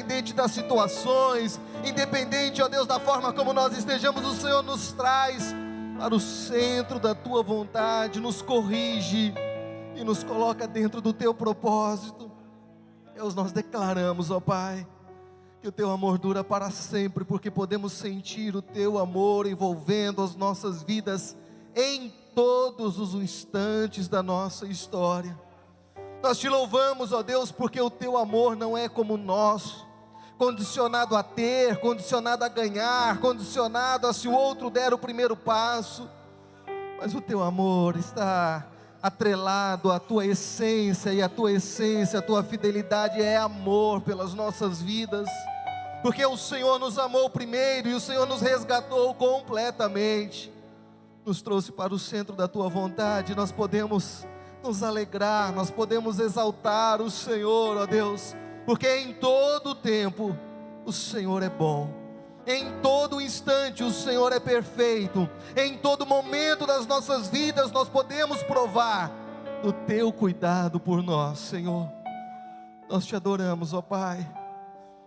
independente das situações, independente, ó Deus, da forma como nós estejamos, o Senhor nos traz para o centro da tua vontade, nos corrige e nos coloca dentro do teu propósito. Deus, nós declaramos, ó Pai, que o teu amor dura para sempre, porque podemos sentir o teu amor envolvendo as nossas vidas em todos os instantes da nossa história. Nós te louvamos, ó Deus, porque o teu amor não é como o nosso, condicionado a ter, condicionado a ganhar, condicionado a se o outro der o primeiro passo, mas o teu amor está atrelado à tua essência, e a tua essência, a tua fidelidade é amor pelas nossas vidas, porque o Senhor nos amou primeiro, e o Senhor nos resgatou completamente, nos trouxe para o centro da tua vontade. Nós podemos nos alegrar, nós podemos exaltar o Senhor, ó Deus, porque em todo tempo o Senhor é bom, em todo instante o Senhor é perfeito, em todo momento das nossas vidas nós podemos provar do teu cuidado por nós, Senhor. Nós te adoramos, ó Pai,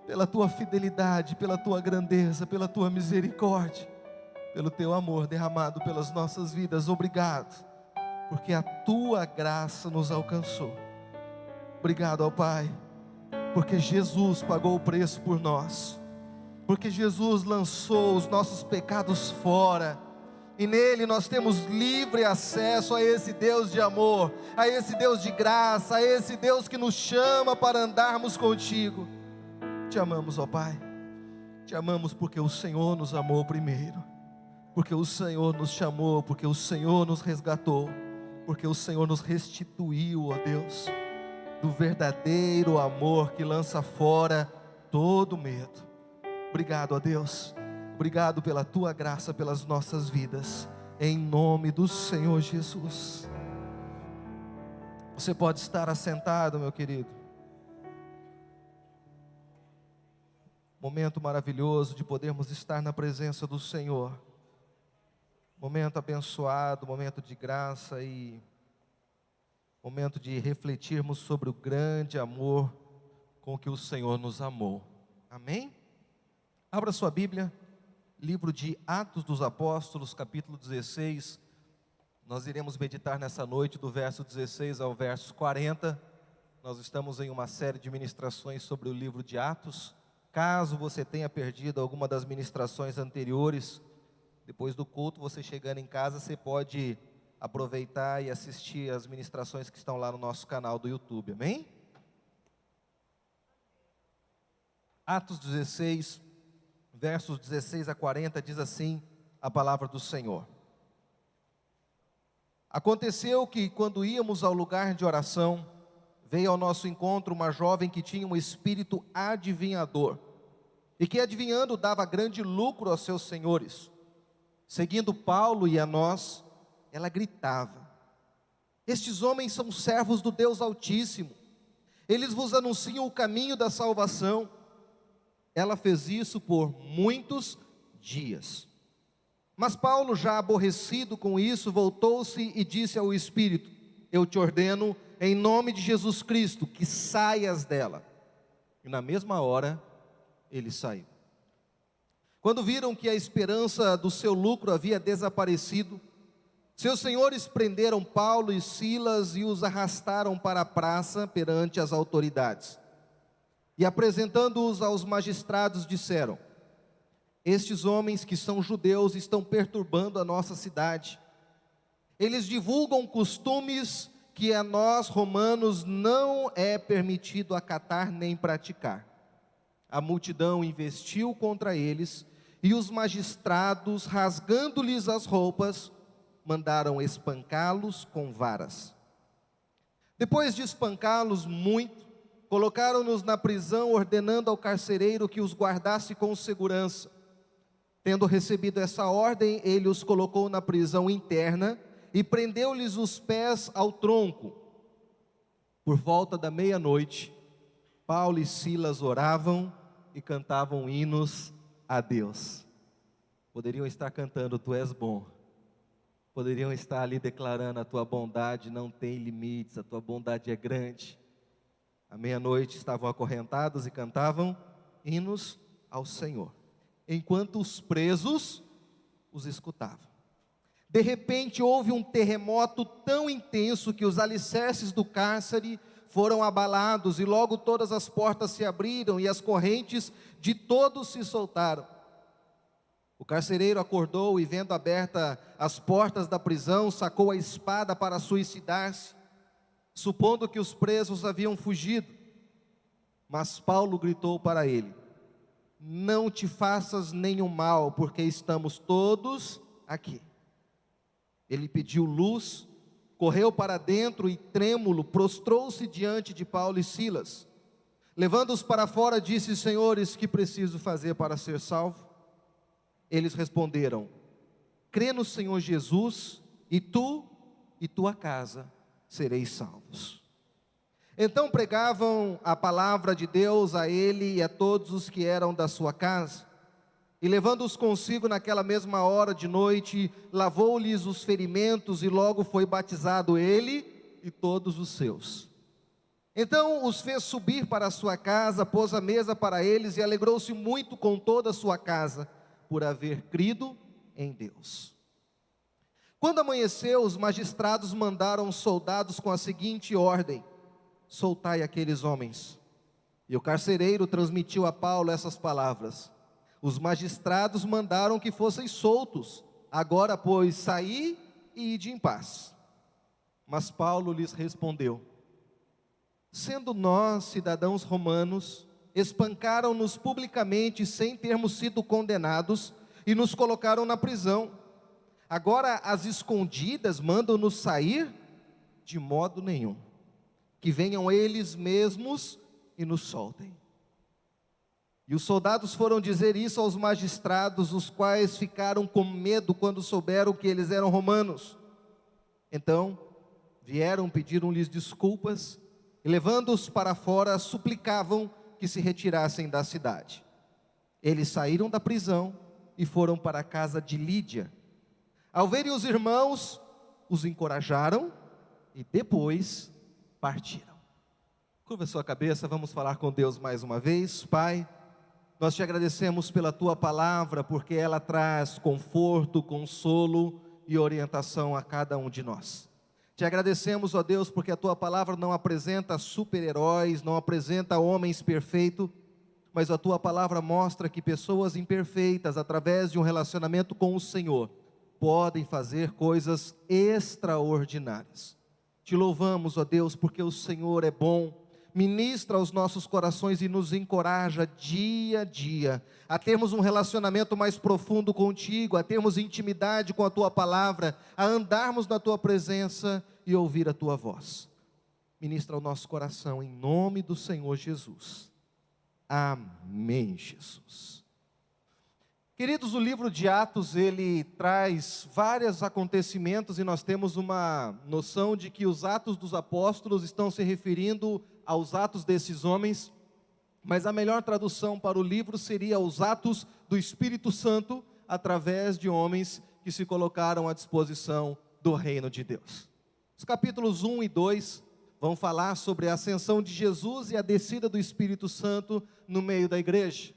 pela tua fidelidade, pela tua grandeza, pela tua misericórdia, pelo teu amor derramado pelas nossas vidas. Obrigado, porque a tua graça nos alcançou. Obrigado, ó Pai, porque Jesus pagou o preço por nós, porque Jesus lançou os nossos pecados fora, e nele nós temos livre acesso a esse Deus de amor, a esse Deus de graça, a esse Deus que nos chama para andarmos contigo. Te amamos, ó Pai, te amamos porque o Senhor nos amou primeiro, porque o Senhor nos chamou, porque o Senhor nos resgatou, porque o Senhor nos restituiu, ó Deus, do verdadeiro amor que lança fora todo medo. Obrigado, ó Deus, obrigado pela tua graça, pelas nossas vidas, em nome do Senhor Jesus. Você pode estar assentado, meu querido. Momento maravilhoso de podermos estar na presença do Senhor, momento abençoado, momento de graça e momento de refletirmos sobre o grande amor com que o Senhor nos amou. Amém? Abra sua Bíblia, livro de Atos dos Apóstolos, capítulo 16. Nós iremos meditar nessa noite do verso 16 ao verso 40. Nós estamos em uma série de ministrações sobre o livro de Atos. Caso você tenha perdido alguma das ministrações anteriores, depois do culto, você chegando em casa, você pode aproveitar e assistir as ministrações que estão lá no nosso canal do YouTube, amém? Atos 16, versos 16 a 40, diz assim a palavra do Senhor. Aconteceu que, quando íamos ao lugar de oração, veio ao nosso encontro uma jovem que tinha um espírito adivinhador, e que adivinhando dava grande lucro aos seus senhores. Seguindo Paulo e a nós, ela gritava: estes homens são servos do Deus Altíssimo, eles vos anunciam o caminho da salvação. Ela fez isso por muitos dias. Mas Paulo, já aborrecido com isso, voltou-se e disse ao espírito: eu te ordeno, em nome de Jesus Cristo, que saias dela. E na mesma hora, ele saiu. Quando viram que a esperança do seu lucro havia desaparecido, seus senhores prenderam Paulo e Silas e os arrastaram para a praça perante as autoridades. E apresentando-os aos magistrados, disseram: estes homens que são judeus estão perturbando a nossa cidade. Eles divulgam costumes que a nós romanos não é permitido acatar nem praticar. A multidão investiu contra eles, e os magistrados, rasgando-lhes as roupas, mandaram espancá-los com varas. Depois de espancá-los muito, colocaram-nos na prisão, ordenando ao carcereiro que os guardasse com segurança. Tendo recebido essa ordem, ele os colocou na prisão interna e prendeu-lhes os pés ao tronco. Por volta da meia-noite, Paulo e Silas oravam e cantavam hinos a Deus. Poderiam estar cantando: tu és bom. Poderiam estar ali declarando: a tua bondade não tem limites, a tua bondade é grande. À meia-noite estavam acorrentados e cantavam hinos ao Senhor, enquanto os presos os escutavam. De repente houve um terremoto tão intenso que os alicerces do cárcere foram abalados, e logo todas as portas se abriram e as correntes de todos se soltaram. O carcereiro acordou e, vendo abertas as portas da prisão, sacou a espada para suicidar-se, supondo que os presos haviam fugido. Mas Paulo gritou para ele: não te faças nenhum mal, porque estamos todos aqui. Ele pediu luz, correu para dentro e, trêmulo, prostrou-se diante de Paulo e Silas. Levando-os para fora, disse: senhores, que preciso fazer para ser salvo? Eles responderam: crê no Senhor Jesus, e tu e tua casa sereis salvos. Então pregavam a palavra de Deus a ele e a todos os que eram da sua casa. E levando-os consigo naquela mesma hora de noite, lavou-lhes os ferimentos, e logo foi batizado ele e todos os seus. Então os fez subir para a sua casa, pôs a mesa para eles, e alegrou-se muito com toda a sua casa, por haver crido em Deus. Quando amanheceu, os magistrados mandaram soldados com a seguinte ordem: soltai aqueles homens. E o carcereiro transmitiu a Paulo essas palavras: os magistrados mandaram que fossem soltos, agora, pois, saí e ide em paz. Mas Paulo lhes respondeu: sendo nós cidadãos romanos, espancaram-nos publicamente sem termos sido condenados e nos colocaram na prisão. Agora, às escondidas, mandam-nos sair? De modo nenhum. Que venham eles mesmos e nos soltem. E os soldados foram dizer isso aos magistrados, os quais ficaram com medo quando souberam que eles eram romanos. Então vieram, pediram-lhes desculpas, e levando-os para fora, suplicavam que se retirassem da cidade. Eles saíram da prisão e foram para a casa de Lídia. Ao verem os irmãos, os encorajaram e depois partiram. Curva sua cabeça, vamos falar com Deus mais uma vez. Pai, nós te agradecemos pela tua palavra, porque ela traz conforto, consolo e orientação a cada um de nós. Te agradecemos, ó Deus, porque a tua palavra não apresenta super-heróis, não apresenta homens perfeitos, mas a tua palavra mostra que pessoas imperfeitas, através de um relacionamento com o Senhor, podem fazer coisas extraordinárias. Te louvamos, ó Deus, porque o Senhor é bom, ministra aos nossos corações e nos encoraja dia a dia a termos um relacionamento mais profundo contigo, a termos intimidade com a tua palavra, a andarmos na tua presença e ouvir a tua voz. Ministra ao nosso coração em nome do Senhor Jesus. Amém, Jesus. Queridos, o livro de Atos, ele traz vários acontecimentos, e nós temos uma noção de que os Atos dos Apóstolos estão se referindo aos atos desses homens, mas a melhor tradução para o livro seria os atos do Espírito Santo, através de homens que se colocaram à disposição do reino de Deus. Os capítulos 1 e 2 vão falar sobre a ascensão de Jesus e a descida do Espírito Santo no meio da igreja.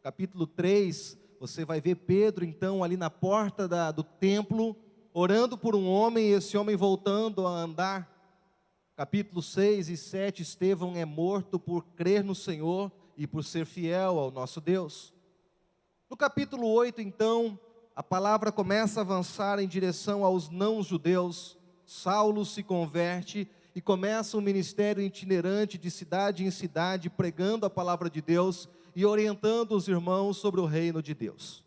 Capítulo 3, você vai ver Pedro então ali na porta do templo, orando por um homem, e esse homem voltando a andar. Capítulo 6 e 7, Estevão é morto por crer no Senhor e por ser fiel ao nosso Deus. No capítulo 8, então, a palavra começa a avançar em direção aos não-judeus. Saulo se converte e começa um ministério itinerante de cidade em cidade, pregando a palavra de Deus e orientando os irmãos sobre o reino de Deus.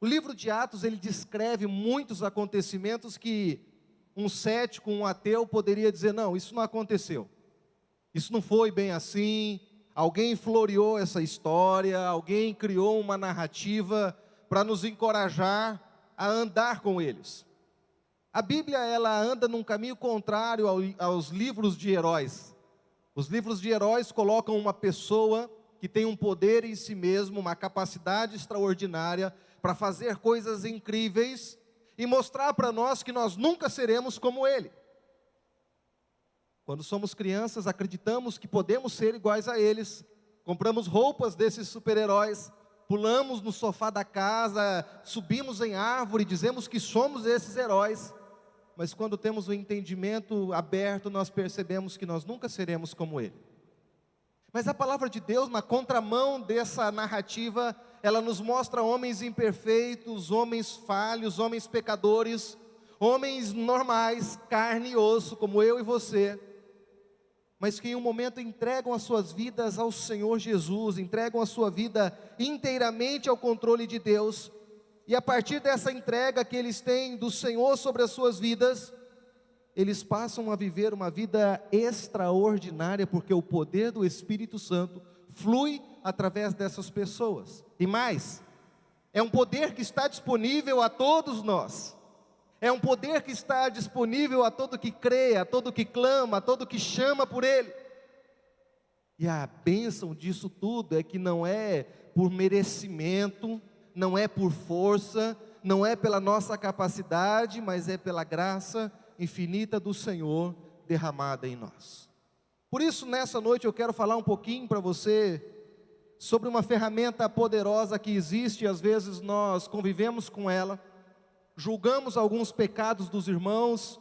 O livro de Atos, ele descreve muitos acontecimentos que um cético, um ateu poderia dizer: não, isso não aconteceu, isso não foi bem assim, alguém floreou essa história, alguém criou uma narrativa para nos encorajar a andar com eles. A Bíblia, ela anda num caminho contrário aos livros de heróis. Os livros de heróis colocam uma pessoa que tem um poder em si mesmo, uma capacidade extraordinária para fazer coisas incríveis e mostrar para nós que nós nunca seremos como ele. Quando somos crianças, acreditamos que podemos ser iguais a eles, compramos roupas desses super-heróis, pulamos no sofá da casa, subimos em árvore, dizemos que somos esses heróis, mas quando temos o entendimento aberto, nós percebemos que nós nunca seremos como ele. Mas a palavra de Deus, na contramão dessa narrativa, ela nos mostra homens imperfeitos, homens falhos, homens pecadores, homens normais, carne e osso, como eu e você, mas que em um momento entregam as suas vidas ao Senhor Jesus, entregam a sua vida inteiramente ao controle de Deus, e a partir dessa entrega que eles têm do Senhor sobre as suas vidas, eles passam a viver uma vida extraordinária, porque o poder do Espírito Santo flui através dessas pessoas. E mais, é um poder que está disponível a todos nós, é um poder que está disponível a todo que crê, a todo que clama, a todo que chama por Ele. E a bênção disso tudo é que não é por merecimento, não é por força, não é pela nossa capacidade, mas é pela graça infinita do Senhor derramada em nós. Por isso, nessa noite eu quero falar um pouquinho para você sobre uma ferramenta poderosa que existe, e às vezes nós convivemos com ela, julgamos alguns pecados dos irmãos,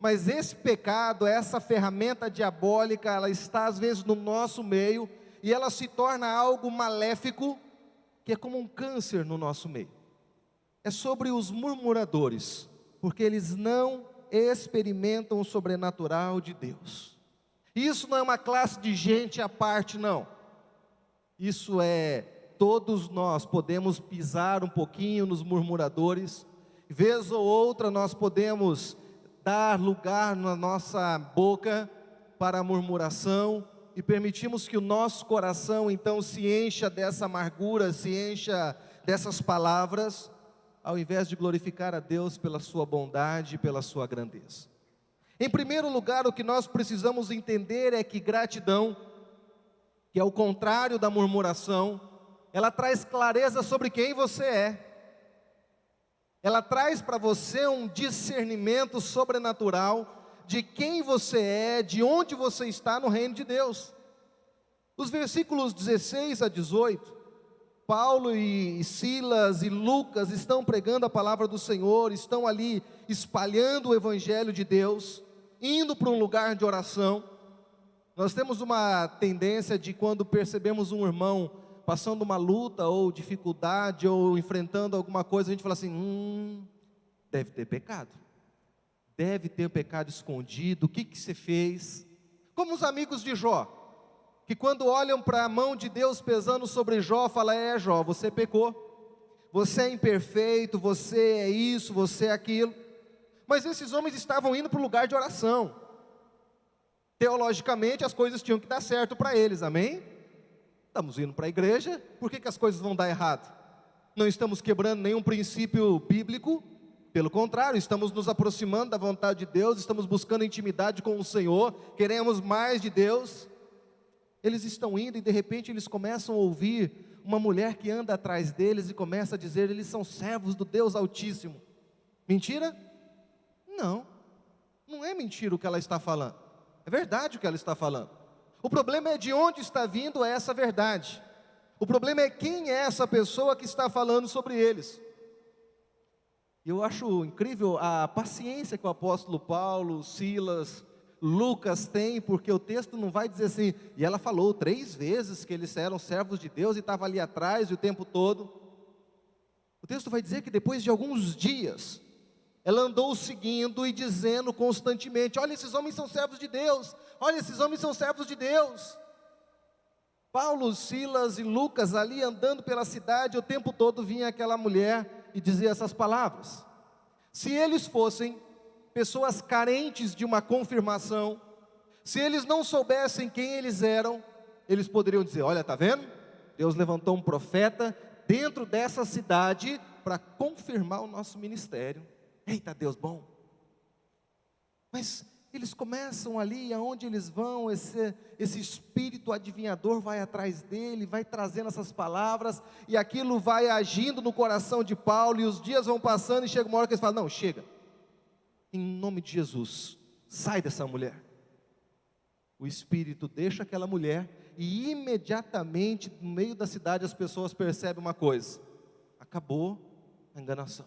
mas esse pecado, essa ferramenta diabólica, ela está às vezes no nosso meio, e ela se torna algo maléfico, que é como um câncer no nosso meio. É sobre os murmuradores, porque eles não experimentam o sobrenatural de Deus. Isso não é uma classe de gente à parte, não. Isso é, todos nós podemos pisar um pouquinho nos murmuradores, vez ou outra nós podemos dar lugar na nossa boca para a murmuração, e permitimos que o nosso coração então se encha dessa amargura, se encha dessas palavras, ao invés de glorificar a Deus pela sua bondade e pela sua grandeza. Em primeiro lugar, o que nós precisamos entender é que gratidão, que é o contrário da murmuração, ela traz clareza sobre quem você é. Ela traz para você um discernimento sobrenatural de quem você é, de onde você está no reino de Deus. Os versículos 16 a 18, Paulo e Silas e Lucas estão pregando a palavra do Senhor, estão ali espalhando o evangelho de Deus, indo para um lugar de oração. Nós temos uma tendência de, quando percebemos um irmão passando uma luta ou dificuldade ou enfrentando alguma coisa, a gente fala assim, deve ter pecado, deve ter pecado escondido, o que você fez? Como os amigos de Jó, que quando olham para a mão de Deus pesando sobre Jó, falam, Jó, você pecou, você é imperfeito, você é isso, você é aquilo. Mas esses homens estavam indo para o lugar de oração, teologicamente as coisas tinham que dar certo para eles, amém? Estamos indo para a igreja, por que as coisas vão dar errado? Não estamos quebrando nenhum princípio bíblico, pelo contrário, estamos nos aproximando da vontade de Deus, estamos buscando intimidade com o Senhor, queremos mais de Deus. Eles estão indo e de repente eles começam a ouvir uma mulher que anda atrás deles e começa a dizer, eles são servos do Deus Altíssimo. Mentira? Não, não é mentira o que ela está falando, é verdade o que ela está falando. O problema é de onde está vindo essa verdade. O problema é quem é essa pessoa que está falando sobre eles. Eu acho incrível a paciência que o apóstolo Paulo, Silas, Lucas têm, porque o texto não vai dizer assim, e ela falou 3 vezes que eles eram servos de Deus e estava ali atrás o tempo todo. O texto vai dizer que depois de alguns dias, ela andou seguindo e dizendo constantemente, olha, esses homens são servos de Deus, olha, esses homens são servos de Deus. Paulo, Silas e Lucas ali andando pela cidade, o tempo todo vinha aquela mulher e dizia essas palavras. Se eles fossem pessoas carentes de uma confirmação, se eles não soubessem quem eles eram, eles poderiam dizer, olha, está vendo? Deus levantou um profeta dentro dessa cidade para confirmar o nosso ministério. Eita, Deus bom. Mas eles começam ali, aonde eles vão, esse espírito adivinhador vai atrás dele, vai trazendo essas palavras, e aquilo vai agindo no coração de Paulo, e os dias vão passando, e chega uma hora que eles falam, não, chega, em nome de Jesus, sai dessa mulher. O espírito deixa aquela mulher, E imediatamente, no meio da cidade, as pessoas percebem uma coisa: acabou a enganação.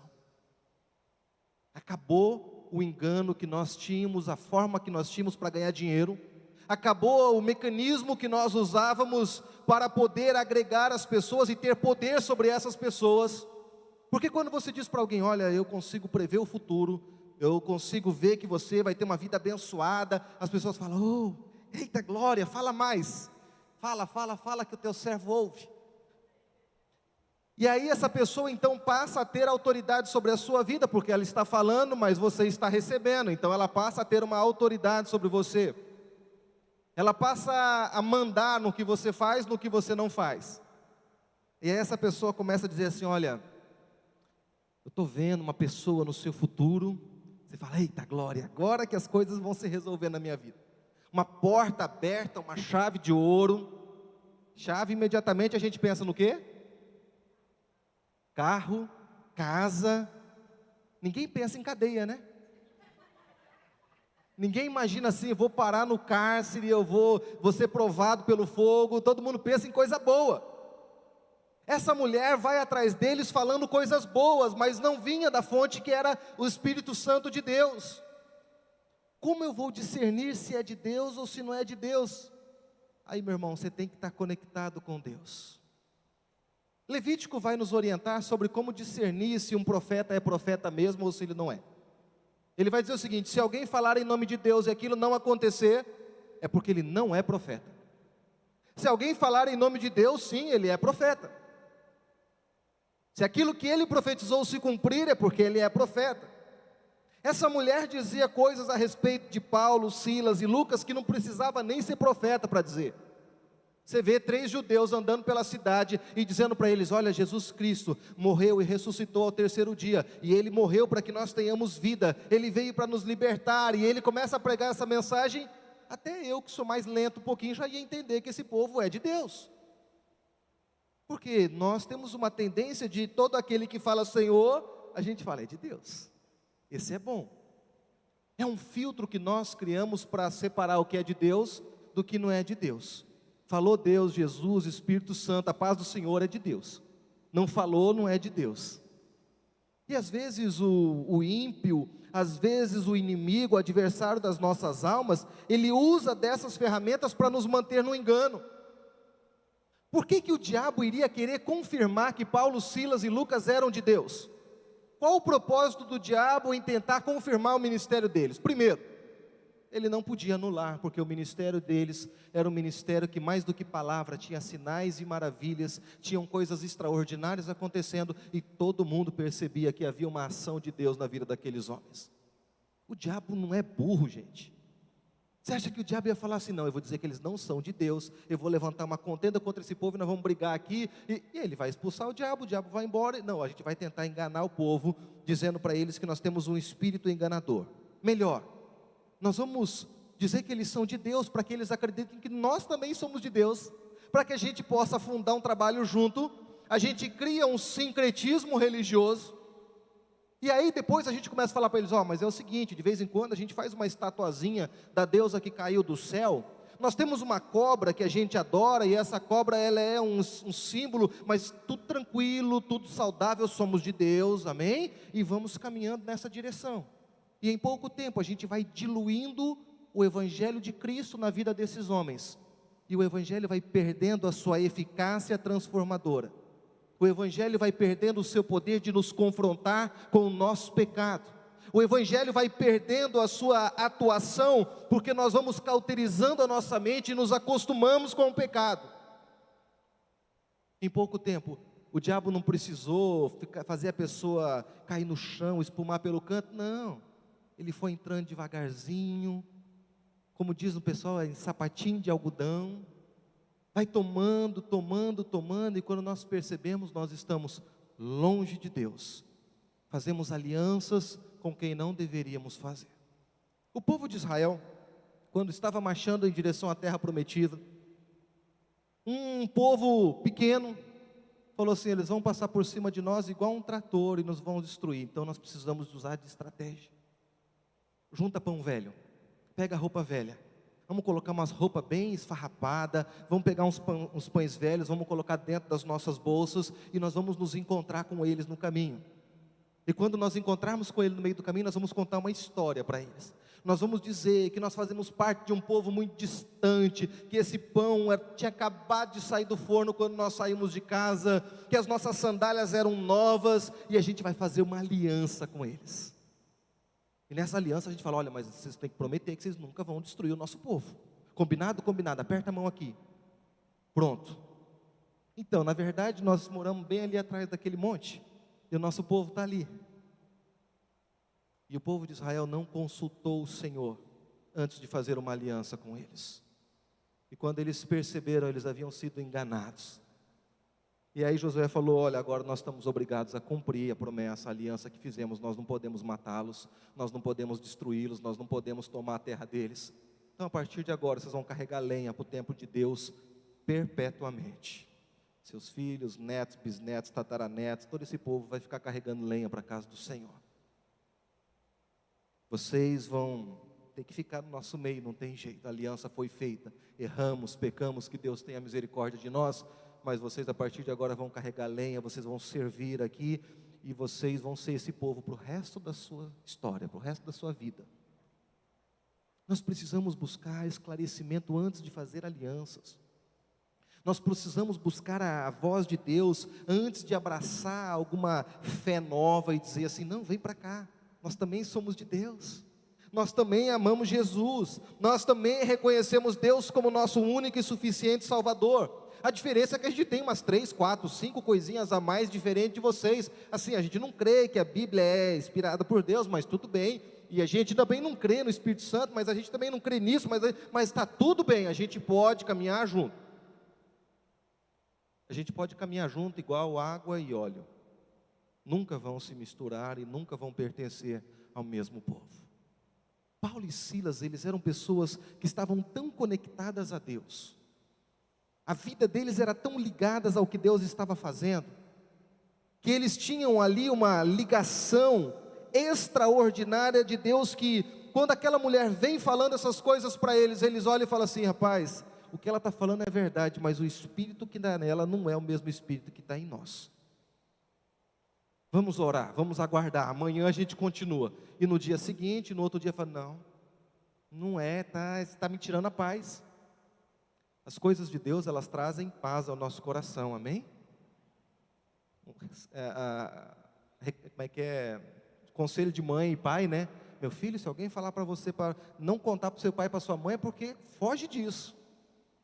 Acabou o engano que nós tínhamos, a forma que nós tínhamos para ganhar dinheiro. Acabou o mecanismo que nós usávamos para poder agregar as pessoas e ter poder sobre essas pessoas. Porque quando você diz para alguém: olha, eu consigo prever o futuro, eu consigo ver que você vai ter uma vida abençoada, as pessoas falam: oh, eita glória, fala mais, fala que o teu servo ouve. E aí essa pessoa então passa a ter autoridade sobre a sua vida, porque ela está falando, mas você está recebendo, então ela passa a ter uma autoridade sobre você. Ela passa a mandar no que você faz, no que você não faz. E aí essa pessoa começa a dizer assim: olha, eu estou vendo uma pessoa no seu futuro. Você fala: eita glória, agora que as coisas vão se resolver na minha vida. Uma porta aberta, uma chave de ouro. Chave, imediatamente a gente pensa no quê? Carro, casa. Ninguém pensa em cadeia, né? Ninguém imagina assim: eu vou parar no cárcere, eu vou ser provado pelo fogo. Todo mundo pensa em coisa boa. Essa mulher vai atrás deles falando coisas boas, mas não vinha da fonte que era o Espírito Santo de Deus. Como eu vou discernir se é de Deus ou se não é de Deus? Aí, meu irmão, você tem que estar conectado com Deus. Levítico vai nos orientar sobre como discernir se um profeta é profeta mesmo ou se ele não é. Ele vai dizer o seguinte: se alguém falar em nome de Deus e aquilo não acontecer, é porque ele não é profeta. Se alguém falar em nome de Deus, sim, ele é profeta. Se aquilo que ele profetizou se cumprir, é porque ele é profeta. Essa mulher dizia coisas a respeito de Paulo, Silas e Lucas que não precisava nem ser profeta para dizer. Você vê 3 judeus andando pela cidade e dizendo para eles: olha, Jesus Cristo morreu e ressuscitou ao 3º dia, e Ele morreu para que nós tenhamos vida, Ele veio para nos libertar. E ele começa a pregar essa mensagem. Até eu, que sou mais lento um pouquinho, já ia entender que esse povo é de Deus. Porque nós temos uma tendência de todo aquele que fala Senhor, a gente fala: é de Deus, esse é bom. É um filtro que nós criamos para separar o que é de Deus do que não é de Deus. Falou Deus, Jesus, Espírito Santo, a paz do Senhor é de Deus. Não falou, não é de Deus. E às vezes o ímpio, às vezes o inimigo, o adversário das nossas almas, ele usa dessas ferramentas para nos manter no engano. Por que o diabo iria querer confirmar que Paulo, Silas e Lucas eram de Deus? Qual o propósito do diabo em tentar confirmar o ministério deles? Primeiro, ele não podia anular, porque o ministério deles era um ministério que, mais do que palavra, tinha sinais e maravilhas, tinham coisas extraordinárias acontecendo, e todo mundo percebia que havia uma ação de Deus na vida daqueles homens. O diabo não é burro, gente. Você acha que o diabo ia falar assim: não, eu vou dizer que eles não são de Deus, eu vou levantar uma contenda contra esse povo e nós vamos brigar aqui, e ele vai expulsar o diabo vai embora. Não, a gente vai tentar enganar o povo, dizendo para eles que nós temos um espírito enganador. Melhor, nós vamos dizer que eles são de Deus, para que eles acreditem que nós também somos de Deus, para que a gente possa fundar um trabalho junto. A gente cria um sincretismo religioso, e aí depois a gente começa a falar para eles: ó, mas é o seguinte, de vez em quando a gente faz uma estatuazinha da deusa que caiu do céu. Nós temos uma cobra que a gente adora, e essa cobra ela é um símbolo, mas tudo tranquilo, tudo saudável, somos de Deus, amém? E vamos caminhando nessa direção. E em pouco tempo a gente vai diluindo o Evangelho de Cristo na vida desses homens. E o Evangelho vai perdendo a sua eficácia transformadora. O Evangelho vai perdendo o seu poder de nos confrontar com o nosso pecado. O Evangelho vai perdendo a sua atuação, porque nós vamos cauterizando a nossa mente e nos acostumamos com o pecado. Em pouco tempo, o diabo não precisou fazer a pessoa cair no chão, espumar pelo canto, não. Ele foi entrando devagarzinho, como diz o pessoal, em sapatinho de algodão, vai tomando, e quando nós percebemos, nós estamos longe de Deus, fazemos alianças com quem não deveríamos fazer. O povo de Israel, quando estava marchando em direção à terra prometida, um povo pequeno falou assim: eles vão passar por cima de nós igual um trator e nos vão destruir, então nós precisamos usar de estratégia. Junta pão velho, pega a roupa velha, Vamos colocar umas roupas bem esfarrapadas, vamos pegar uns pães velhos, vamos colocar dentro das nossas bolsas e nós vamos nos encontrar com eles no caminho. E quando nós encontrarmos com ele no meio do caminho, nós vamos contar uma história para eles. Nós vamos dizer que nós fazemos parte de um povo muito distante, que esse pão tinha acabado de sair do forno quando nós saímos de casa, que as nossas sandálias eram novas, e a gente vai fazer uma aliança com eles. E nessa aliança a gente fala, olha, mas vocês têm que prometer que vocês nunca vão destruir o nosso povo. Combinado? Combinado, aperta a mão aqui. Pronto. Então, na verdade, nós moramos bem ali atrás daquele monte, e o nosso povo está ali. E o povo de Israel não consultou o Senhor antes de fazer uma aliança com eles. E quando eles perceberam, eles haviam sido enganados. E aí Josué falou, olha, agora nós estamos obrigados a cumprir a promessa, a aliança que fizemos. Nós não podemos matá-los, nós não podemos destruí-los, nós não podemos tomar a terra deles. Então a partir de agora vocês vão carregar lenha para o templo de Deus perpetuamente. Seus filhos, netos, bisnetos, tataranetos, todo esse povo vai ficar carregando lenha para a casa do Senhor. Vocês vão ter que ficar no nosso meio, não tem jeito, a aliança foi feita, erramos, pecamos, que Deus tenha misericórdia de nós, mas vocês a partir de agora vão carregar lenha, vocês vão servir aqui, e vocês vão ser esse povo para o resto da sua história, para o resto da sua vida. Nós precisamos buscar esclarecimento antes de fazer alianças. Nós precisamos buscar a voz de Deus antes de abraçar alguma fé nova e dizer assim, não, vem para cá, nós também somos de Deus, nós também amamos Jesus, nós também reconhecemos Deus como nosso único e suficiente Salvador. A diferença é que a gente tem umas 3, 4, 5 coisinhas a mais diferentes de vocês. Assim, a gente não crê que a Bíblia é inspirada por Deus, mas tudo bem. E a gente também não crê no Espírito Santo, mas a gente também não crê nisso, mas está tudo bem, a gente pode caminhar junto. A gente pode caminhar junto igual água e óleo. Nunca vão se misturar e nunca vão pertencer ao mesmo povo. Paulo e Silas, eles eram pessoas que estavam tão conectadas a Deus. A vida deles era tão ligadas ao que Deus estava fazendo, que eles tinham ali uma ligação extraordinária de Deus, que quando aquela mulher vem falando essas coisas para eles, eles olham e falam assim, rapaz, o que ela está falando é verdade, mas o Espírito que dá nela não é o mesmo Espírito que está em nós. Vamos orar, vamos aguardar, amanhã a gente continua. E no dia seguinte, no outro dia, fala, não é, está me tirando a paz. As coisas de Deus, elas trazem paz ao nosso coração, amém? Como é que é? Conselho de mãe e pai, né? Meu filho, se alguém falar para você para não contar para o seu pai e para sua mãe, é porque foge disso.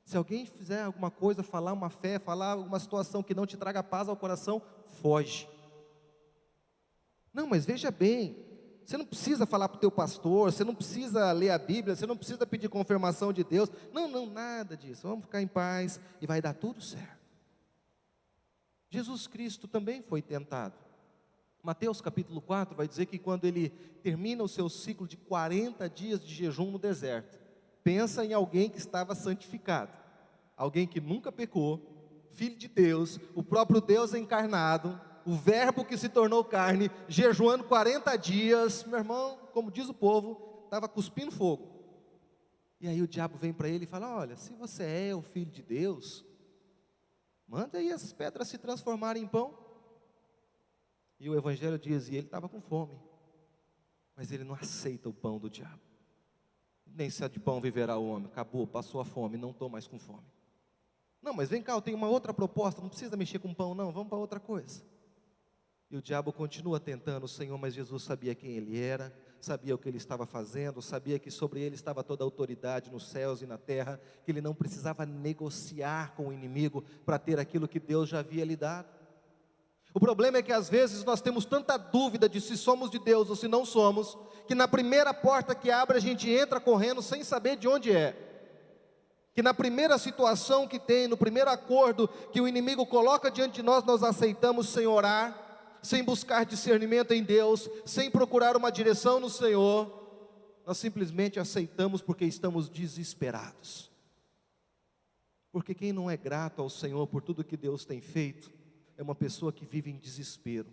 Se alguém fizer alguma coisa, falar uma fé, falar alguma situação que não te traga paz ao coração, foge. Não, mas veja bem, você não precisa falar para o teu pastor, você não precisa ler a Bíblia, você não precisa pedir confirmação de Deus. Não, nada disso. Vamos ficar em paz e vai dar tudo certo. Jesus Cristo também foi tentado. Mateus capítulo 4 vai dizer que quando ele termina o seu ciclo de 40 dias de jejum no deserto, pensa em alguém que estava santificado, alguém que nunca pecou, filho de Deus, o próprio Deus encarnado, o verbo que se tornou carne, jejuando 40 dias, meu irmão, como diz o povo, estava cuspindo fogo. E aí o diabo vem para ele e fala, olha, se você é o filho de Deus, manda aí as pedras se transformarem em pão. E o evangelho diz, e ele estava com fome, mas ele não aceita o pão do diabo. Nem se de pão viverá o homem, acabou, passou a fome, não estou mais com fome. Não, mas vem cá, eu tenho uma outra proposta, não precisa mexer com pão não, vamos para outra coisa. E o diabo continua tentando o Senhor, mas Jesus sabia quem Ele era, sabia o que Ele estava fazendo, sabia que sobre Ele estava toda a autoridade nos céus e na terra, que Ele não precisava negociar com o inimigo para ter aquilo que Deus já havia lhe dado. O problema é que às vezes nós temos tanta dúvida de se somos de Deus ou se não somos, que na primeira porta que abre a gente entra correndo sem saber de onde é. Que na primeira situação que tem, no primeiro acordo que o inimigo coloca diante de nós, nós aceitamos sem orar, sem buscar discernimento em Deus, sem procurar uma direção no Senhor, nós simplesmente aceitamos porque estamos desesperados. Porque quem não é grato ao Senhor por tudo que Deus tem feito, é uma pessoa que vive em desespero,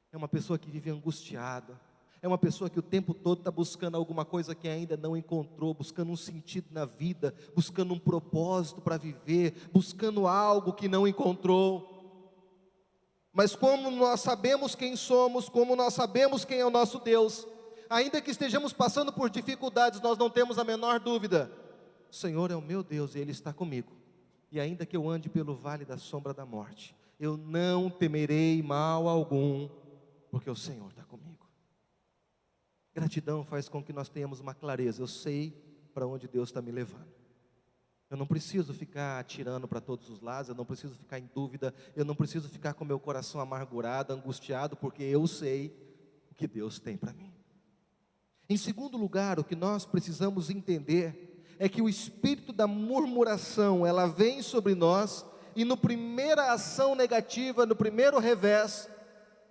é uma pessoa que vive angustiada, É uma pessoa que o tempo todo está buscando alguma coisa que ainda não encontrou, buscando um sentido na vida, buscando um propósito para viver, buscando algo que não encontrou. Mas como nós sabemos quem somos, como nós sabemos quem é o nosso Deus, ainda que estejamos passando por dificuldades, nós não temos a menor dúvida: o Senhor é o meu Deus e Ele está comigo. E ainda que eu ande pelo vale da sombra da morte, eu não temerei mal algum, porque o Senhor está comigo. Gratidão faz com que nós tenhamos uma clareza. Eu sei para onde Deus está me levando. Eu não preciso ficar atirando para todos os lados, eu não preciso ficar em dúvida, eu não preciso ficar com meu coração amargurado, angustiado, porque eu sei o que Deus tem para mim. Em segundo lugar, o que nós precisamos entender é que o espírito da murmuração, ela vem sobre nós, e no primeira ação negativa, no primeiro revés,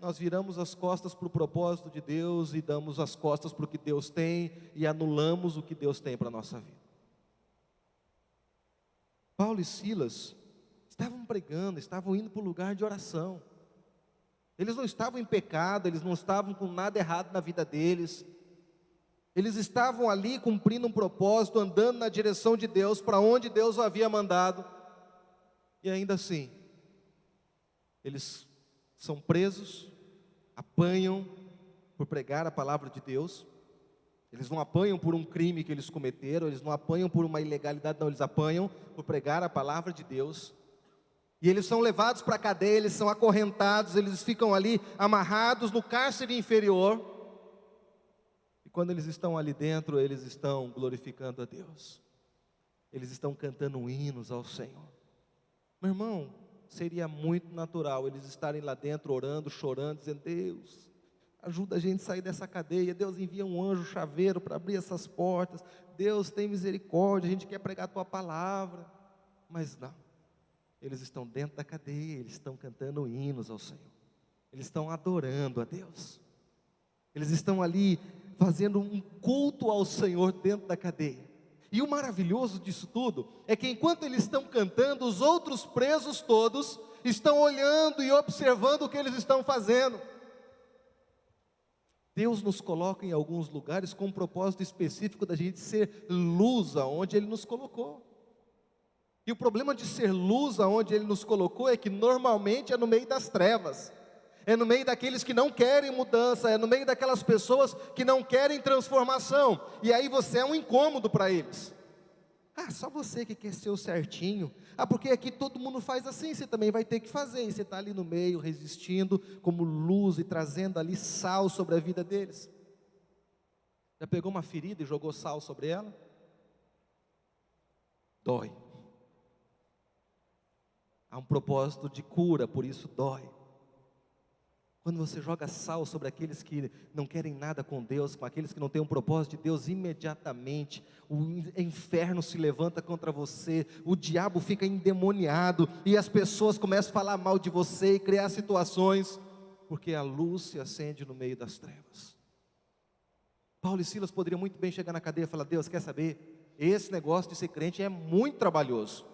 nós viramos as costas para o propósito de Deus, e damos as costas para o que Deus tem, e anulamos o que Deus tem para a nossa vida. Paulo e Silas estavam pregando, estavam indo para o lugar de oração. Eles não estavam em pecado, eles não estavam com nada errado na vida deles. Eles estavam ali cumprindo um propósito, andando na direção de Deus, para onde Deus o havia mandado. E ainda assim, eles são presos, apanham por pregar a palavra de Deus. Eles não apanham por um crime que eles cometeram, eles não apanham por uma ilegalidade, não, eles apanham por pregar a palavra de Deus. E eles são levados para a cadeia, eles são acorrentados, eles ficam ali amarrados no cárcere inferior. E quando eles estão ali dentro, eles estão glorificando a Deus. Eles estão cantando hinos ao Senhor. Meu irmão, seria muito natural eles estarem lá dentro orando, chorando, dizendo: Deus, ajuda a gente a sair dessa cadeia. Deus envia um anjo chaveiro para abrir essas portas. Deus tem misericórdia, a gente quer pregar a tua palavra. Mas não, eles estão dentro da cadeia, eles estão cantando hinos ao Senhor, eles estão adorando a Deus, eles estão ali fazendo um culto ao Senhor dentro da cadeia. E o maravilhoso disso tudo é que enquanto eles estão cantando, os outros presos todos estão olhando e observando o que eles estão fazendo. Deus nos coloca em alguns lugares com um propósito específico da gente ser luz aonde Ele nos colocou. E o problema de ser luz aonde Ele nos colocou é que normalmente é no meio das trevas, é no meio daqueles que não querem mudança, é no meio daquelas pessoas que não querem transformação, e aí você é um incômodo para eles. Ah, só você que quer ser o certinho. Ah, porque aqui todo mundo faz assim, você também vai ter que fazer. E você está ali no meio, resistindo como luz e trazendo ali sal sobre a vida deles. Já pegou uma ferida e jogou sal sobre ela? Dói. Há um propósito de cura, por isso dói. Quando você joga sal sobre aqueles que não querem nada com Deus, com aqueles que não têm um propósito de Deus, imediatamente o inferno se levanta contra você, o diabo fica endemoniado, e as pessoas começam a falar mal de você e criar situações, porque a luz se acende no meio das trevas. Paulo e Silas poderiam muito bem chegar na cadeia e falar: Deus, quer saber? Esse negócio de ser crente é muito trabalhoso.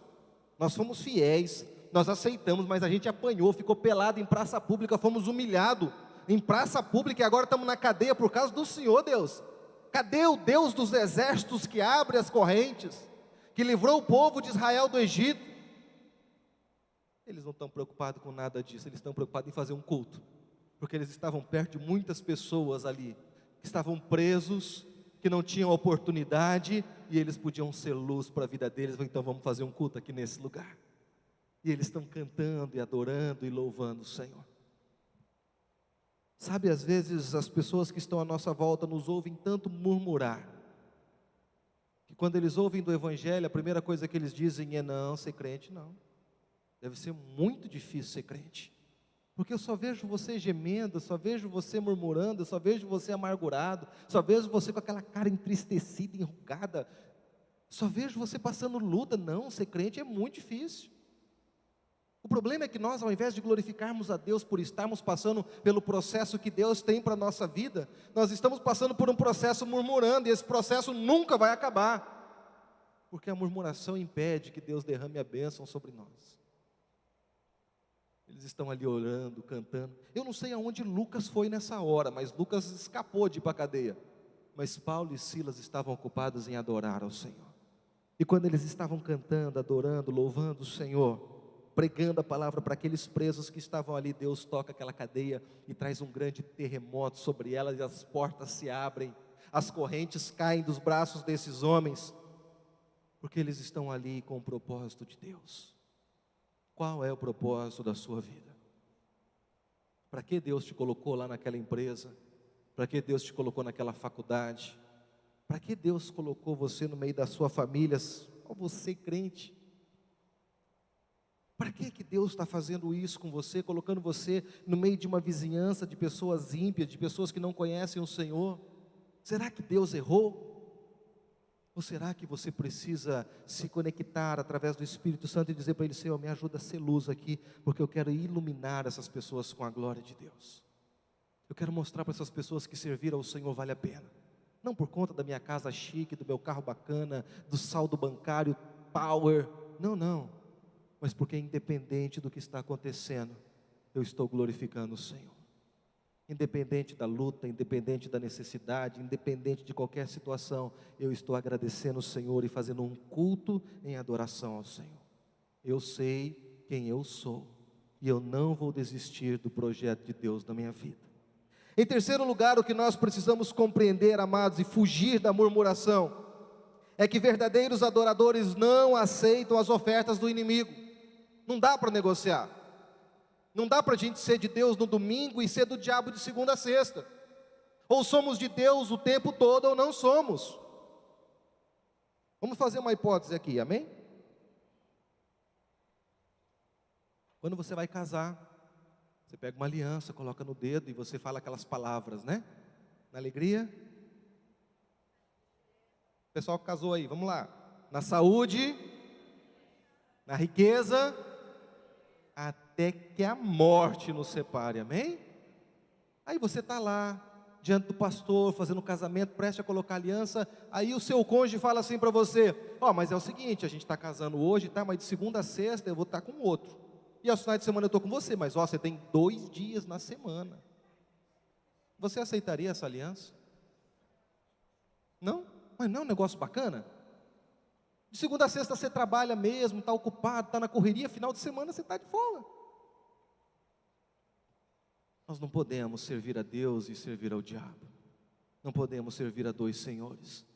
Nós fomos fiéis, nós aceitamos, mas a gente apanhou, ficou pelado em praça pública, fomos humilhados em praça pública, e agora estamos na cadeia por causa do Senhor, Deus. Cadê o Deus dos exércitos que abre as correntes, que livrou o povo de Israel do Egito? Eles não estão preocupados com nada disso, eles estão preocupados em fazer um culto, porque eles estavam perto de muitas pessoas ali, que estavam presos, que não tinham oportunidade, e eles podiam ser luz para a vida deles. Então vamos fazer um culto aqui nesse lugar. E eles estão cantando e adorando e louvando o Senhor. Sabe, às vezes as pessoas que estão à nossa volta nos ouvem tanto murmurar, que quando eles ouvem do Evangelho, a primeira coisa que eles dizem é: não, ser crente não, deve ser muito difícil ser crente, porque eu só vejo você gemendo, só vejo você murmurando, só vejo você amargurado, só vejo você com aquela cara entristecida, enrugada, só vejo você passando luta. Não, ser crente é muito difícil. O problema é que nós, ao invés de glorificarmos a Deus por estarmos passando pelo processo que Deus tem para a nossa vida, nós estamos passando por um processo murmurando, e esse processo nunca vai acabar, porque a murmuração impede que Deus derrame a bênção sobre nós. Eles estão ali orando, cantando. Eu não sei aonde Lucas foi nessa hora, mas Lucas escapou de ir para a cadeia. Mas Paulo e Silas estavam ocupados em adorar ao Senhor. E quando eles estavam cantando, adorando, louvando o Senhor, pregando a palavra para aqueles presos que estavam ali, Deus toca aquela cadeia e traz um grande terremoto sobre elas, e as portas se abrem, as correntes caem dos braços desses homens, porque eles estão ali com o propósito de Deus. Qual é o propósito da sua vida? Para que Deus te colocou lá naquela empresa? Para que Deus te colocou naquela faculdade? Para que Deus colocou você no meio da sua família, só você crente? Para que Deus está fazendo isso com você, colocando você no meio de uma vizinhança de pessoas ímpias, de pessoas que não conhecem o Senhor? Será que Deus errou? Ou será que você precisa se conectar através do Espírito Santo e dizer para Ele: Senhor, me ajuda a ser luz aqui, porque eu quero iluminar essas pessoas com a glória de Deus. Eu quero mostrar para essas pessoas que servir ao Senhor vale a pena. Não por conta da minha casa chique, do meu carro bacana, do saldo bancário power. Não. Mas porque independente do que está acontecendo, eu estou glorificando o Senhor. Independente da luta, independente da necessidade, independente de qualquer situação, eu estou agradecendo o Senhor e fazendo um culto em adoração ao Senhor. Eu sei quem eu sou e eu não vou desistir do projeto de Deus na minha vida. Em terceiro lugar, o que nós precisamos compreender, amados, e fugir da murmuração, é que verdadeiros adoradores não aceitam as ofertas do inimigo. Não dá para negociar. Não dá para a gente ser de Deus no domingo e ser do diabo de segunda a sexta. Ou somos de Deus o tempo todo ou não somos. Vamos fazer uma hipótese aqui, amém? Quando você vai casar, você pega uma aliança, coloca no dedo e você fala aquelas palavras, né? Na alegria. O pessoal que casou aí, vamos lá. Na saúde, na riqueza, até que a morte nos separe, amém? Aí você está lá, diante do pastor, fazendo casamento, prestes a colocar aliança, aí o seu cônjuge fala assim para você: mas é o seguinte, a gente está casando hoje, tá? Mas de segunda a sexta eu vou estar com o outro, e aos finais de semana eu estou com você, mas você tem 2 dias na semana. Você aceitaria essa aliança? Não? Mas não é um negócio bacana? De segunda a sexta você trabalha mesmo, está ocupado, está na correria, final de semana você está de folga. Nós não podemos servir a Deus e servir ao diabo. Não podemos servir a 2 senhores.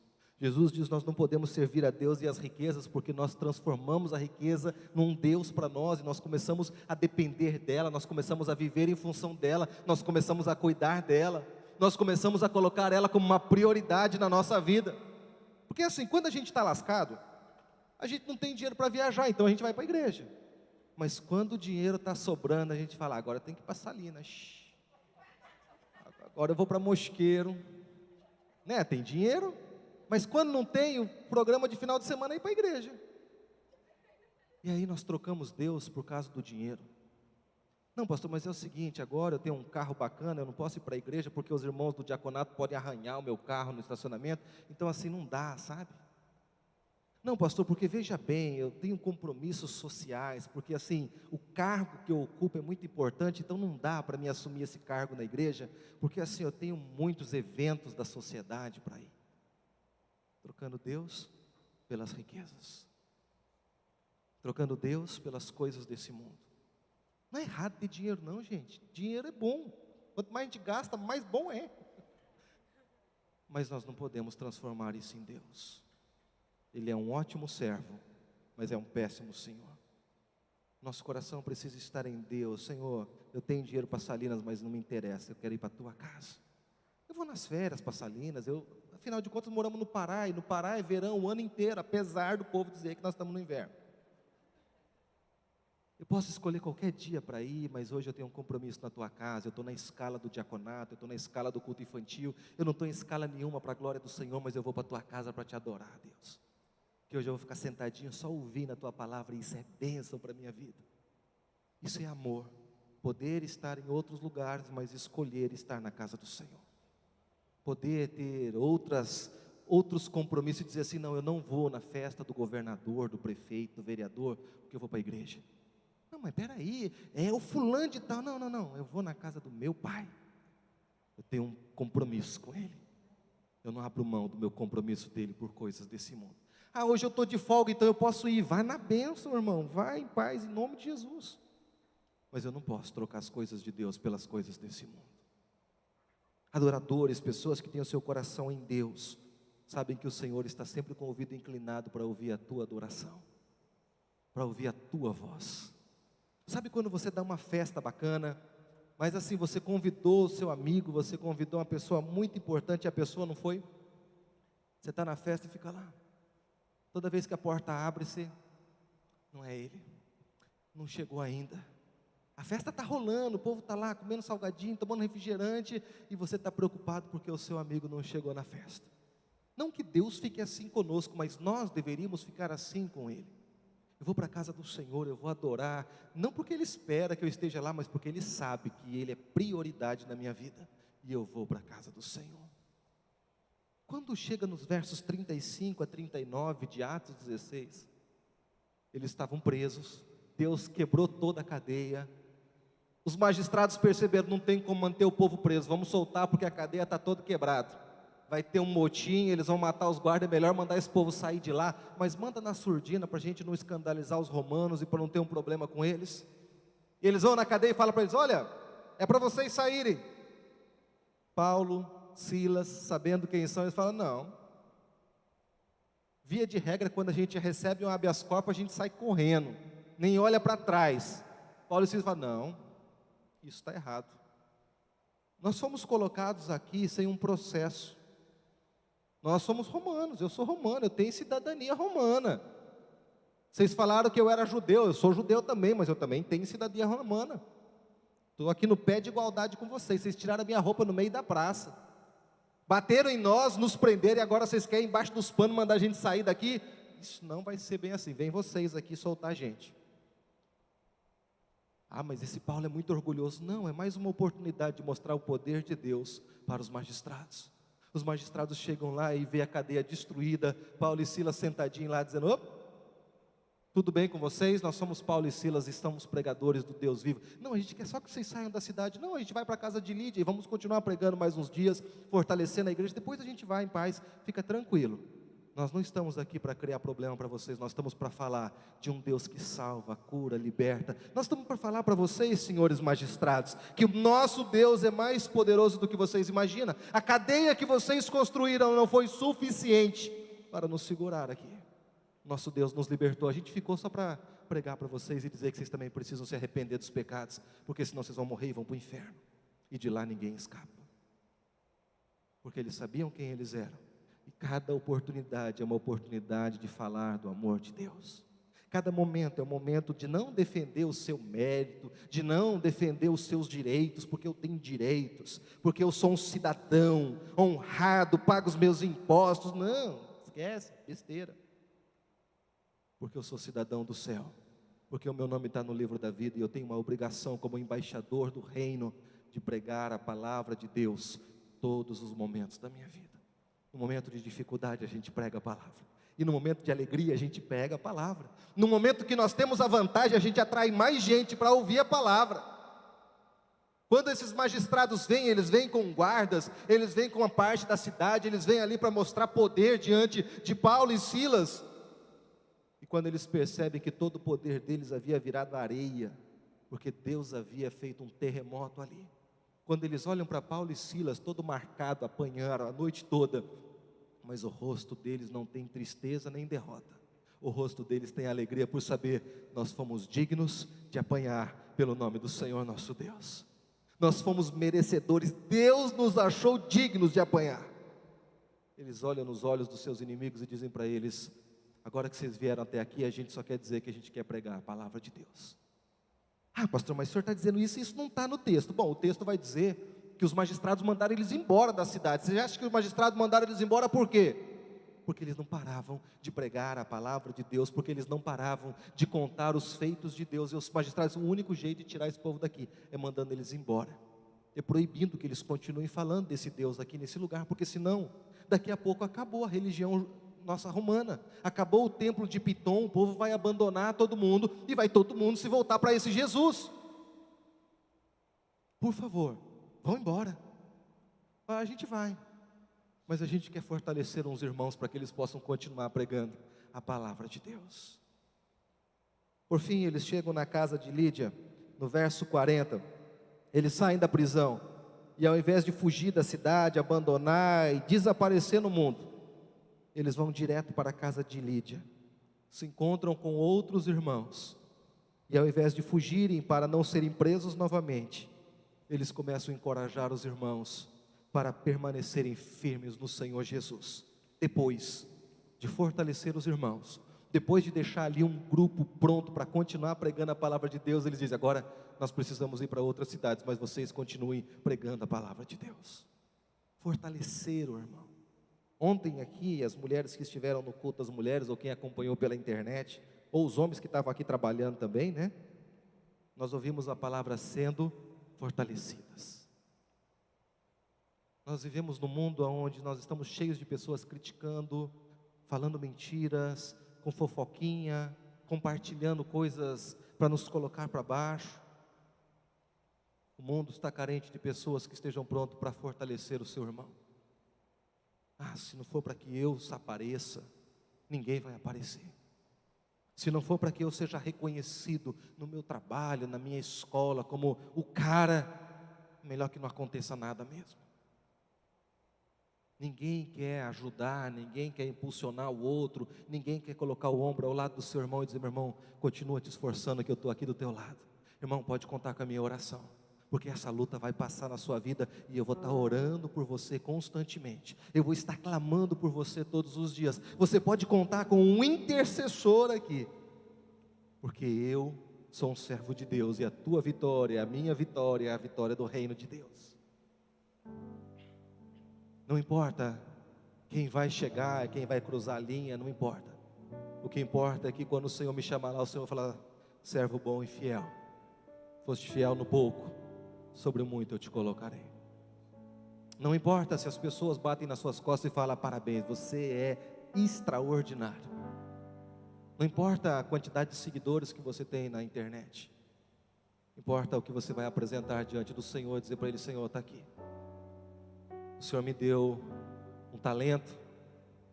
Jesus diz: nós não podemos servir a Deus e as riquezas, porque nós transformamos a riqueza num Deus para nós, e nós começamos a depender dela, nós começamos a viver em função dela, nós começamos a cuidar dela, nós começamos a colocar ela como uma prioridade na nossa vida. Porque assim, quando a gente está lascado, a gente não tem dinheiro para viajar, então a gente vai para a igreja. Mas quando o dinheiro está sobrando, a gente fala: agora tem que ir para Salinas, agora eu vou para Mosqueiro, né? Tem dinheiro, mas quando não tem, o programa de final de semana é ir para a igreja. E aí nós trocamos Deus por causa do dinheiro. Não, pastor, mas é o seguinte, agora eu tenho um carro bacana, eu não posso ir para a igreja porque os irmãos do diaconato podem arranhar o meu carro no estacionamento, então assim não dá, sabe? Não, pastor, porque veja bem, eu tenho compromissos sociais, porque assim, o cargo que eu ocupo é muito importante, então não dá para mim assumir esse cargo na igreja, porque assim, eu tenho muitos eventos da sociedade para ir. Trocando Deus pelas riquezas. Trocando Deus pelas coisas desse mundo. Não é errado ter dinheiro não, gente. Dinheiro é bom. Quanto mais a gente gasta, mais bom é. Mas nós não podemos transformar isso em Deus. Ele é um ótimo servo, mas é um péssimo senhor. Nosso coração precisa estar em Deus. Senhor, eu tenho dinheiro para Salinas, mas não me interessa, eu quero ir para a tua casa. Eu vou nas férias para Salinas, afinal de contas moramos no Pará, e no Pará é verão o ano inteiro, apesar do povo dizer que nós estamos no inverno. Eu posso escolher qualquer dia para ir, mas hoje eu tenho um compromisso na tua casa, eu estou na escala do diaconato, eu estou na escala do culto infantil, eu não estou em escala nenhuma para a glória do Senhor, mas eu vou para a tua casa para te adorar, Deus. Que hoje eu vou ficar sentadinho só ouvindo a tua palavra, e isso é bênção para a minha vida. Isso é amor, poder estar em outros lugares, mas escolher estar na casa do Senhor. Poder ter outros compromissos e dizer assim: não, eu não vou na festa do governador, do prefeito, do vereador, porque eu vou para a igreja. Não, mas peraí, é o fulano de tal. Não, não, não, eu vou na casa do meu pai. Eu tenho um compromisso com ele. Eu não abro mão do meu compromisso dele por coisas desse mundo. Ah, hoje eu estou de folga, então eu posso ir. Vai na bênção, irmão, vai em paz, em nome de Jesus. Mas eu não posso trocar as coisas de Deus pelas coisas desse mundo. Adoradores, pessoas que têm o seu coração em Deus, sabem que o Senhor está sempre com o ouvido inclinado para ouvir a tua adoração, para ouvir a tua voz. Sabe quando você dá uma festa bacana, mas assim, você convidou o seu amigo, você convidou uma pessoa muito importante e a pessoa não foi? Você está na festa e fica lá. Toda vez que a porta abre, você, não é ele, não chegou ainda. A festa está rolando, o povo está lá comendo salgadinho, tomando refrigerante, e você está preocupado porque o seu amigo não chegou na festa. Não que Deus fique assim conosco, mas nós deveríamos ficar assim com Ele. Eu vou para a casa do Senhor, eu vou adorar, não porque Ele espera que eu esteja lá, mas porque Ele sabe que Ele é prioridade na minha vida, e eu vou para a casa do Senhor. Quando chega nos versos 35 a 39 de Atos 16, eles estavam presos, Deus quebrou toda a cadeia, os magistrados perceberam, não tem como manter o povo preso, vamos soltar porque a cadeia está toda quebrada, vai ter um motim, eles vão matar os guardas, é melhor mandar esse povo sair de lá, mas manda na surdina para a gente não escandalizar os romanos e para não ter um problema com eles. E eles vão na cadeia e falam para eles, olha, é para vocês saírem. Paulo, Silas, sabendo quem são, eles falam, não. Via de regra, quando a gente recebe um habeas corpus, a gente sai correndo, nem olha para trás. Paulo e Silas falam, não, isso está errado. Nós fomos colocados aqui sem um processo. Nós somos romanos, eu sou romano, eu tenho cidadania romana. Vocês falaram que eu era judeu, eu sou judeu também, mas eu também tenho cidadania romana. Estou aqui no pé de igualdade com vocês. Vocês tiraram a minha roupa no meio da praça, bateram em nós, nos prenderam, e agora vocês querem embaixo dos panos mandar a gente sair daqui? Isso não vai ser bem assim, vem vocês aqui soltar a gente. Ah, mas esse Paulo é muito orgulhoso. Não, é mais uma oportunidade de mostrar o poder de Deus para os magistrados. Os magistrados chegam lá e vê a cadeia destruída, Paulo e Silas sentadinhos lá dizendo, opa, tudo bem com vocês? Nós somos Paulo e Silas e estamos pregadores do Deus vivo. Não, a gente quer só que vocês saiam da cidade. Não, a gente vai para a casa de Lídia e vamos continuar pregando mais uns dias, fortalecendo a igreja, depois a gente vai em paz, fica tranquilo. Nós não estamos aqui para criar problema para vocês, nós estamos para falar de um Deus que salva, cura, liberta. Nós estamos para falar para vocês, senhores magistrados, que o nosso Deus é mais poderoso do que vocês imaginam. A cadeia que vocês construíram não foi suficiente para nos segurar aqui. Nosso Deus nos libertou, a gente ficou só para pregar para vocês e dizer que vocês também precisam se arrepender dos pecados, porque senão vocês vão morrer e vão para o inferno, e de lá ninguém escapa, porque eles sabiam quem eles eram, e cada oportunidade é uma oportunidade de falar do amor de Deus. Cada momento é um momento de não defender o seu mérito, de não defender os seus direitos, porque eu tenho direitos, porque eu sou um cidadão honrado, pago os meus impostos. Não, esquece, besteira. Porque eu sou cidadão do céu, porque o meu nome está no livro da vida, e eu tenho uma obrigação como embaixador do reino, de pregar a palavra de Deus, todos os momentos da minha vida. No momento de dificuldade a gente prega a palavra, e no momento de alegria a gente prega a palavra. No momento que nós temos a vantagem, a gente atrai mais gente para ouvir a palavra. Quando esses magistrados vêm, eles vêm com guardas, eles vêm com uma parte da cidade, eles vêm ali para mostrar poder diante de Paulo e Silas. E quando eles percebem que todo o poder deles havia virado areia, porque Deus havia feito um terremoto ali. Quando eles olham para Paulo e Silas, todo marcado, apanharam a noite toda, mas o rosto deles não tem tristeza nem derrota. O rosto deles tem alegria por saber, nós fomos dignos de apanhar pelo nome do Senhor nosso Deus. Nós fomos merecedores, Deus nos achou dignos de apanhar. Eles olham nos olhos dos seus inimigos e dizem para eles, agora que vocês vieram até aqui, a gente só quer dizer que a gente quer pregar a palavra de Deus. Ah, pastor, mas o senhor está dizendo isso e isso não está no texto. Bom, o texto vai dizer que os magistrados mandaram eles embora da cidade. Você acha que os magistrados mandaram eles embora por quê? Porque eles não paravam de pregar a palavra de Deus, porque eles não paravam de contar os feitos de Deus. E os magistrados, o único jeito de tirar esse povo daqui é mandando eles embora, é proibindo que eles continuem falando desse Deus aqui nesse lugar, porque senão, daqui a pouco acabou a religião nossa romana. Acabou o templo de Pitom, o povo vai abandonar todo mundo e vai todo mundo se voltar para esse Jesus. Por favor, vão embora. A gente vai, mas a gente quer fortalecer uns irmãos para que eles possam continuar pregando a palavra de Deus. Por fim, eles chegam na casa de Lídia, no verso 40. Eles saem da prisão e, ao invés de fugir da cidade, abandonar e desaparecer no mundo, eles vão direto para a casa de Lídia, se encontram com outros irmãos e, ao invés de fugirem para não serem presos novamente, eles começam a encorajar os irmãos para permanecerem firmes no Senhor Jesus. Depois de fortalecer os irmãos, depois de deixar ali um grupo pronto para continuar pregando a palavra de Deus, eles dizem: agora nós precisamos ir para outras cidades, mas vocês continuem pregando a palavra de Deus. Fortalecer o irmão. Ontem aqui, as mulheres que estiveram no culto das mulheres, ou quem acompanhou pela internet, ou os homens que estavam aqui trabalhando também, né? Nós ouvimos a palavra sendo fortalecidas. Nós vivemos num mundo onde nós estamos cheios de pessoas criticando, falando mentiras, com fofoquinha, compartilhando coisas para nos colocar para baixo. O mundo está carente de pessoas que estejam prontas para fortalecer o seu irmão. Se não for para que eu apareça, ninguém vai aparecer. Se não for para que eu seja reconhecido no meu trabalho, na minha escola, como o cara, melhor que não aconteça nada mesmo. Ninguém quer ajudar, ninguém quer impulsionar o outro, ninguém quer colocar o ombro ao lado do seu irmão e dizer: meu irmão, continua te esforçando que eu estou aqui do teu lado. Irmão, pode contar com a minha oração, porque essa luta vai passar na sua vida e eu vou estar orando por você constantemente. Eu vou estar clamando por você todos os dias. Você pode contar com um intercessor aqui, porque eu sou um servo de Deus e a tua vitória, a minha vitória, é a vitória do reino de Deus. Não importa quem vai chegar, quem vai cruzar a linha, não importa. O que importa é que quando o Senhor me chamar lá, o Senhor falar: servo bom e fiel, foste fiel no pouco, sobre o muito eu te colocarei. Não importa se as pessoas batem nas suas costas e falam: parabéns, você é extraordinário. Não importa a quantidade de seguidores que você tem na internet. Importa o que você vai apresentar diante do Senhor, dizer para Ele: Senhor, está aqui. O Senhor me deu um talento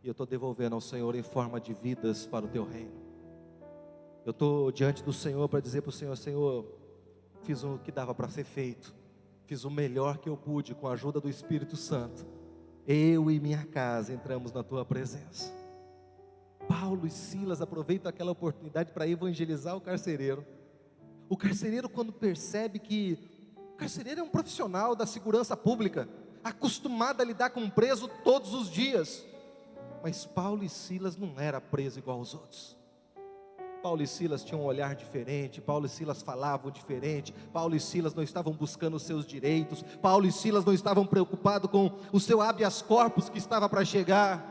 e eu estou devolvendo ao Senhor em forma de vidas para o teu reino. Eu estou diante do Senhor para dizer para o Senhor: Senhor, fiz o que dava para ser feito, fiz o melhor que eu pude com a ajuda do Espírito Santo. Eu e minha casa entramos na tua presença. Paulo e Silas aproveitam aquela oportunidade para evangelizar o carcereiro. O carcereiro, quando percebe que o carcereiro é um profissional da segurança pública, acostumado a lidar com um preso todos os dias, mas Paulo e Silas não eram presos igual aos outros. Paulo e Silas tinham um olhar diferente, Paulo e Silas falavam diferente, Paulo e Silas não estavam buscando os seus direitos, Paulo e Silas não estavam preocupados com o seu habeas corpus que estava para chegar.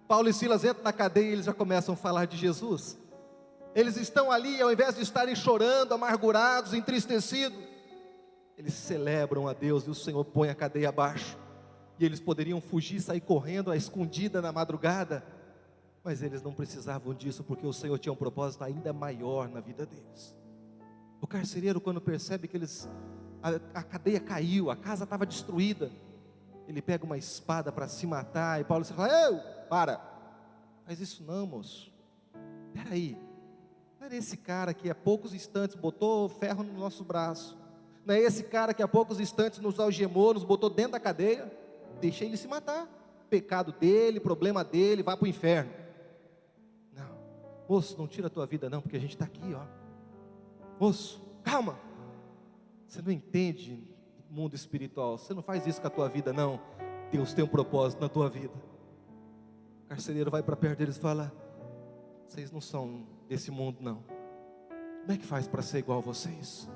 Paulo e Silas entram na cadeia e eles já começam a falar de Jesus. Eles estão ali, ao invés de estarem chorando, amargurados, entristecidos, eles celebram a Deus e o Senhor põe a cadeia abaixo. E eles poderiam fugir, sair correndo à escondida na madrugada, mas eles não precisavam disso, porque o Senhor tinha um propósito ainda maior na vida deles. O carcereiro, quando percebe que a cadeia caiu, a casa estava destruída, ele pega uma espada para se matar, e Paulo fala: ei, para, faz isso não, moço, espera aí, não era esse cara que há poucos instantes botou ferro no nosso braço, não é esse cara que há poucos instantes nos algemou, nos botou dentro da cadeia? Deixa ele se matar, pecado dele, problema dele, vai para o inferno. Não, moço, não tira a tua vida não, porque a gente está aqui, ó. Moço, calma, você não entende o mundo espiritual, você não faz isso com a tua vida não, Deus tem um propósito na tua vida. O carcereiro vai para perto deles e fala: vocês não são desse mundo não. Como é que faz para ser igual a vocês?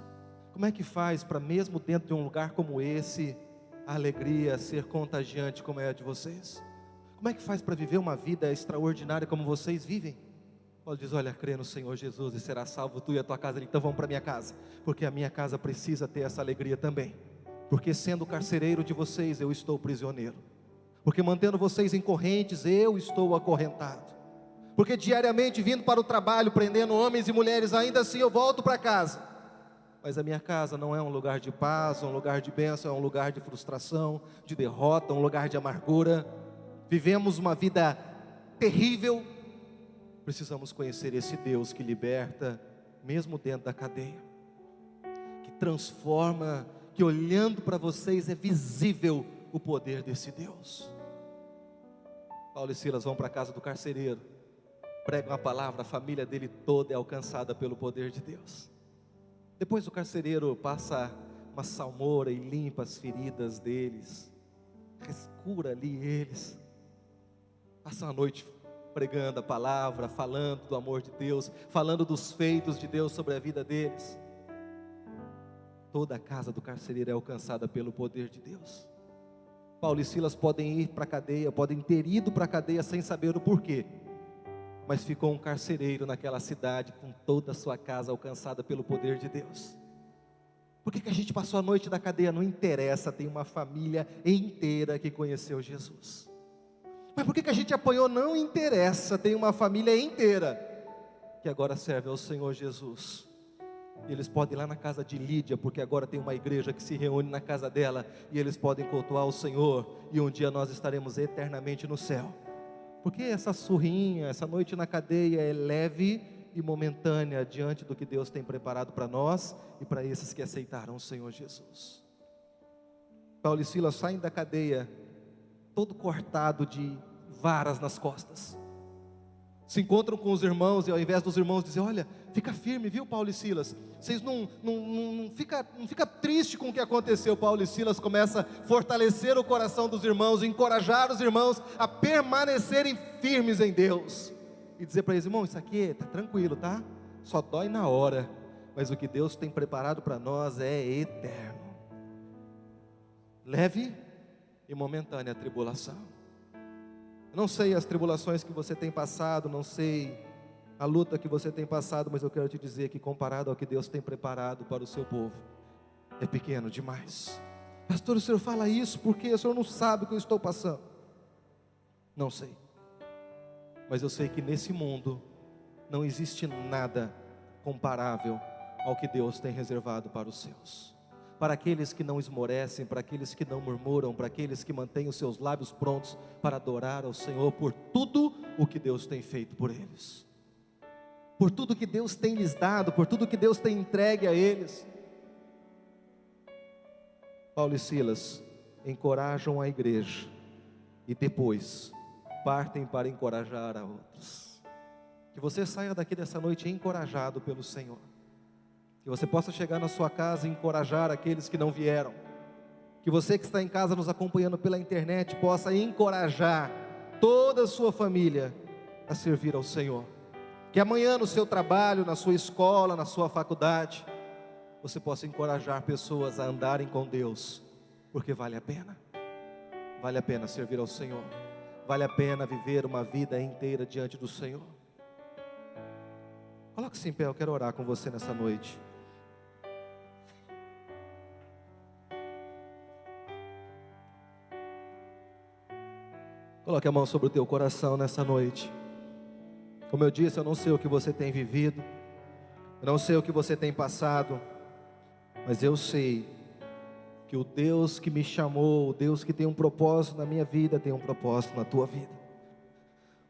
Como é que faz para, mesmo dentro de um lugar como esse, a alegria ser contagiante como é a de vocês? Como é que faz para viver uma vida extraordinária como vocês vivem? Paulo diz: olha, crê no Senhor Jesus e será salvo tu e a tua casa. Então vamos para a minha casa, porque a minha casa precisa ter essa alegria também, porque sendo carcereiro de vocês, eu estou prisioneiro. porque mantendo vocês em correntes, eu estou acorrentado, porque diariamente vindo para o trabalho, prendendo homens e mulheres, ainda assim eu volto para casa, mas a minha casa não é um lugar de paz, um lugar de bênção, é um lugar de frustração, de derrota, um lugar de amargura. Vivemos uma vida terrível. Precisamos conhecer esse Deus que liberta, mesmo dentro da cadeia, que transforma, que olhando para vocês é visível o poder desse Deus. Paulo e Silas vão para a casa do carcereiro, pregam a palavra, a família dele toda é alcançada pelo poder de Deus. Depois o carcereiro passa uma salmoura e limpa as feridas deles, cura ali eles, passa a noite pregando a palavra, falando do amor de Deus, falando dos feitos de Deus sobre a vida deles. Toda a casa do carcereiro é alcançada pelo poder de Deus. Paulo e Silas podem ir para a cadeia, podem ter ido para a cadeia sem saber o porquê, mas ficou um carcereiro naquela cidade com toda a sua casa alcançada pelo poder de Deus. Por que a gente passou a noite na cadeia? Não interessa, tem uma família inteira que conheceu Jesus. Mas por que a gente apanhou? Não interessa, tem uma família inteira que agora serve ao Senhor Jesus. Eles podem ir lá na casa de Lídia, porque agora tem uma igreja que se reúne na casa dela, e eles podem cultuar o Senhor, e um dia nós estaremos eternamente no céu. Porque essa surrinha, essa noite na cadeia é leve e momentânea diante do que Deus tem preparado para nós e para esses que aceitaram o Senhor Jesus. Paulo e Silas saem da cadeia todo cortado de varas nas costas, se encontram com os irmãos, e ao invés dos irmãos dizer: olha, fica firme, viu, Paulo e Silas, vocês não fica triste com o que aconteceu. Paulo e Silas começa a fortalecer o coração dos irmãos, encorajar os irmãos a permanecerem firmes em Deus, e dizer para eles: irmão, isso aqui está tranquilo, tá? Só dói na hora, mas o que Deus tem preparado para nós é eterno. Leve e momentânea tribulação. Eu não sei as tribulações que você tem passado, não sei a luta que você tem passado, mas eu quero te dizer que comparado ao que Deus tem preparado para o seu povo, é pequeno demais. Pastor, o senhor fala isso porque o senhor não sabe o que eu estou passando. Não sei, mas eu sei que nesse mundo não existe nada comparável ao que Deus tem reservado para os seus, para aqueles que não esmorecem, para aqueles que não murmuram, para aqueles que mantêm os seus lábios prontos para adorar ao Senhor por tudo o que Deus tem feito por eles, por tudo que Deus tem lhes dado, por tudo que Deus tem entregue a eles. Paulo e Silas encorajam a igreja e depois partem para encorajar a outros. Que você saia daqui dessa noite encorajado pelo Senhor, que você possa chegar na sua casa e encorajar aqueles que não vieram, que você que está em casa nos acompanhando pela internet possa encorajar toda a sua família a servir ao Senhor. Que amanhã no seu trabalho, na sua escola, na sua faculdade, você possa encorajar pessoas a andarem com Deus, porque vale a pena servir ao Senhor, vale a pena viver uma vida inteira diante do Senhor. Coloque-se em pé, eu quero orar com você nessa noite. Coloque a mão sobre o teu coração nessa noite. Como eu disse, eu não sei o que você tem vivido, eu não sei o que você tem passado, mas eu sei que o Deus que me chamou, o Deus que tem um propósito na minha vida, tem um propósito na tua vida.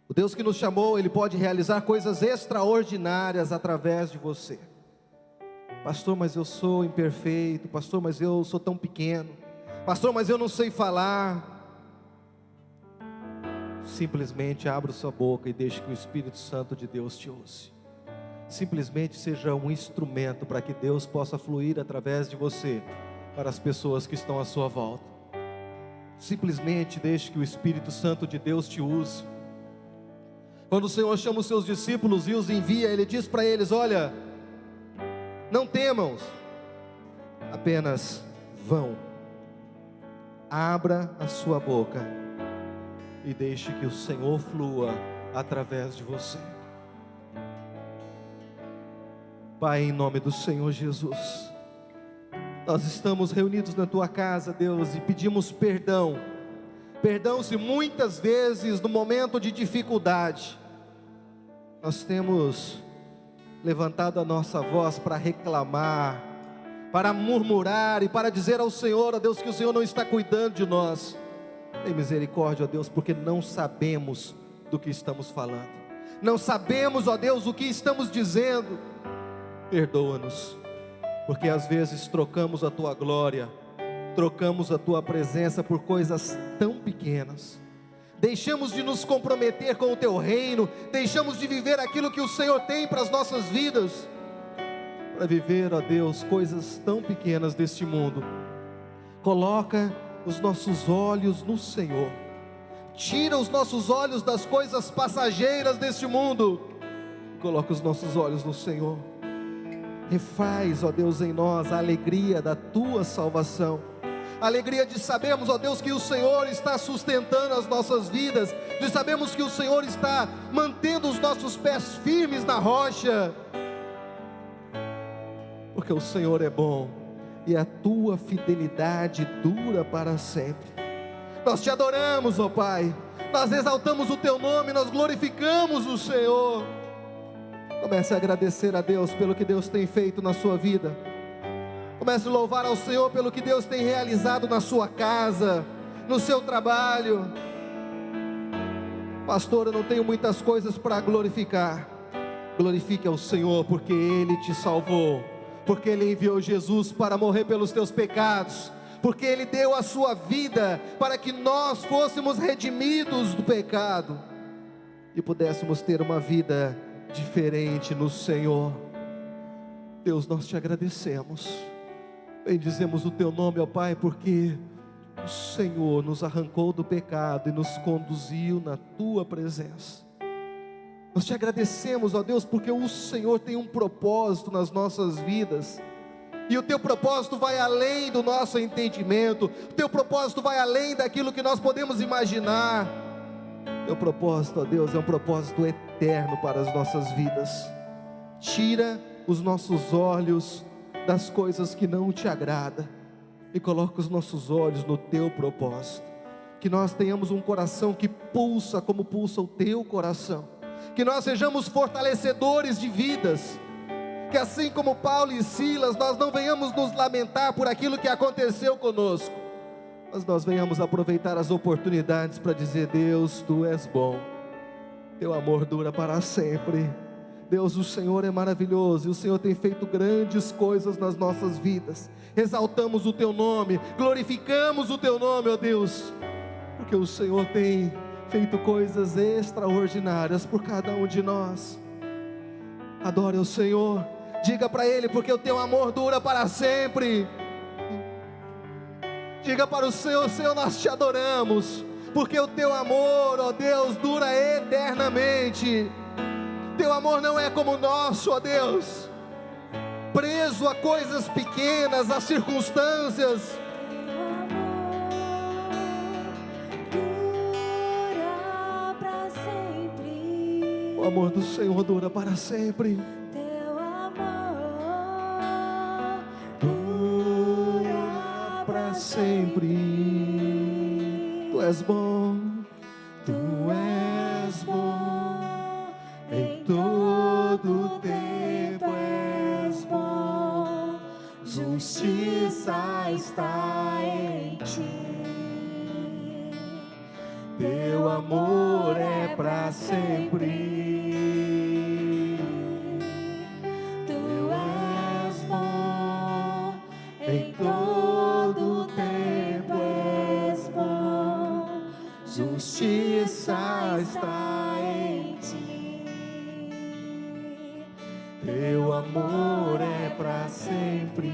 O Deus que nos chamou, Ele pode realizar coisas extraordinárias através de você. Pastor, mas eu sou imperfeito. Pastor, mas eu sou tão pequeno. Pastor, mas eu não sei falar. Simplesmente abra sua boca e deixe que o Espírito Santo de Deus te use. Simplesmente seja um instrumento para que Deus possa fluir através de você para as pessoas que estão à sua volta. Simplesmente deixe que o Espírito Santo de Deus te use. Quando o Senhor chama os seus discípulos e os envia, Ele diz para eles: olha, não temam, apenas vão. Abra a sua boca e deixe que o Senhor flua através de você. Pai, em nome do Senhor Jesus, nós estamos reunidos na Tua casa, Deus, e pedimos perdão Perdão se muitas vezes no momento de dificuldade nós temos levantado a nossa voz para reclamar, para murmurar e para dizer ao Senhor, ó Deus, que o Senhor não está cuidando de nós. Tem misericórdia, ó Deus, porque não sabemos do que estamos falando, não sabemos, ó Deus, o que estamos dizendo. Perdoa-nos, porque às vezes trocamos a Tua glória, trocamos a Tua presença por coisas tão pequenas. Deixamos de nos comprometer com o Teu reino, deixamos de viver aquilo que o Senhor tem para as nossas vidas, para viver, ó Deus, coisas tão pequenas deste mundo. Coloca os nossos olhos no Senhor, tira os nossos olhos das coisas passageiras deste mundo, coloca os nossos olhos no Senhor. Refaz, ó Deus, em nós a alegria da Tua salvação, a alegria de sabermos, ó Deus, que o Senhor está sustentando as nossas vidas, de sabermos que o Senhor está mantendo os nossos pés firmes na rocha, porque o Senhor é bom e a Tua fidelidade dura para sempre. Nós Te adoramos, ó Pai, nós exaltamos o Teu nome, nós glorificamos o Senhor. Comece a agradecer a Deus pelo que Deus tem feito na sua vida. Comece a louvar ao Senhor pelo que Deus tem realizado na sua casa, no seu trabalho. Pastor, eu não tenho muitas coisas para glorificar. Glorifique ao Senhor, porque Ele te salvou, porque Ele enviou Jesus para morrer pelos teus pecados, porque Ele deu a sua vida para que nós fôssemos redimidos do pecado e pudéssemos ter uma vida diferente no Senhor. Deus, nós Te agradecemos, bendizemos o Teu nome, ó Pai, porque o Senhor nos arrancou do pecado e nos conduziu na Tua presença. Nós Te agradecemos, ó Deus, porque o Senhor tem um propósito nas nossas vidas, e o Teu propósito vai além do nosso entendimento, o Teu propósito vai além daquilo que nós podemos imaginar. Teu propósito, ó Deus, é um propósito eterno para as nossas vidas. Tira os nossos olhos das coisas que não Te agrada e coloca os nossos olhos no Teu propósito. Que nós tenhamos um coração que pulsa como pulsa o Teu coração, que nós sejamos fortalecedores de vidas, que assim como Paulo e Silas, nós não venhamos nos lamentar por aquilo que aconteceu conosco, mas nós venhamos aproveitar as oportunidades para dizer: Deus, Tu és bom, Teu amor dura para sempre. Deus, o Senhor é maravilhoso, e o Senhor tem feito grandes coisas nas nossas vidas. Exaltamos o Teu nome, glorificamos o Teu nome, ó Deus, porque o Senhor tem feito coisas extraordinárias por cada um de nós. Adore o Senhor, diga para Ele, porque o Teu amor dura para sempre. Diga para o Senhor: Senhor, nós Te adoramos, porque o Teu amor, ó Deus, dura eternamente. Teu amor não é como o nosso, ó Deus, preso a coisas pequenas, a circunstâncias. O amor do Senhor dura para sempre. Teu amor dura para Sempre. Tu és bom, Tu és bom, em todo tempo és bom, justiça está em Ti, Teu amor é para sempre. Tu és bom, Em todo tempo és bom, justiça está em Ti. Teu amor é para sempre.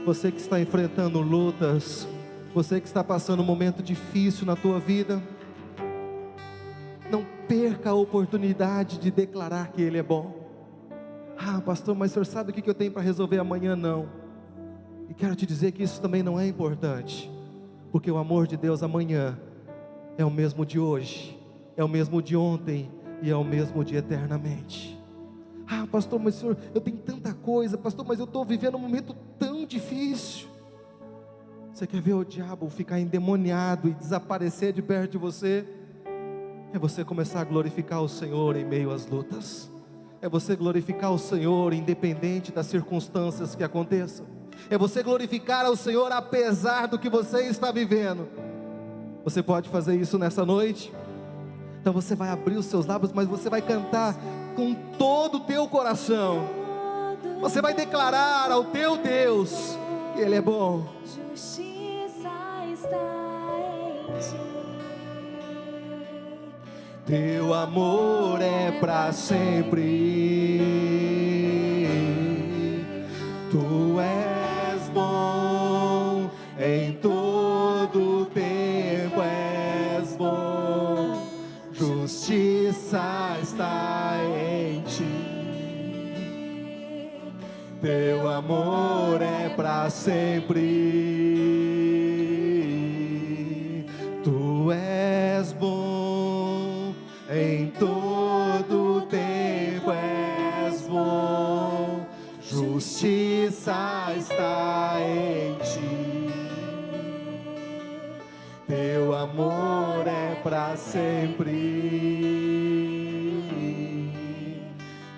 Você que está enfrentando lutas, você que está passando um momento difícil na tua vida, não perca a oportunidade de declarar que Ele é bom. Ah, pastor, mas o senhor sabe o que eu tenho para resolver amanhã? Não. E quero te dizer que isso também não é importante, porque o amor de Deus amanhã é o mesmo de hoje, é o mesmo de ontem e é o mesmo de eternamente. Ah, pastor, mas senhor, eu tenho tanta coisa, pastor, mas eu estou vivendo um momento tão difícil. Você quer ver o diabo ficar endemoniado e desaparecer de perto de você? É você começar a glorificar o Senhor em meio às lutas. É você glorificar o Senhor independente das circunstâncias que aconteçam. É você glorificar ao Senhor apesar do que você está vivendo. Você pode fazer isso nessa noite? Então você vai abrir os seus lábios, mas você vai cantar com todo o teu coração. Você vai declarar ao teu Deus que Ele é bom. Justiça está em ti. Teu amor é para sempre. Tu és bom em todo tempo, és bom. Justiça está em ti. Teu amor é para sempre. Tu és bom em todo tempo, és bom. Justiça está em ti. Teu amor é para sempre.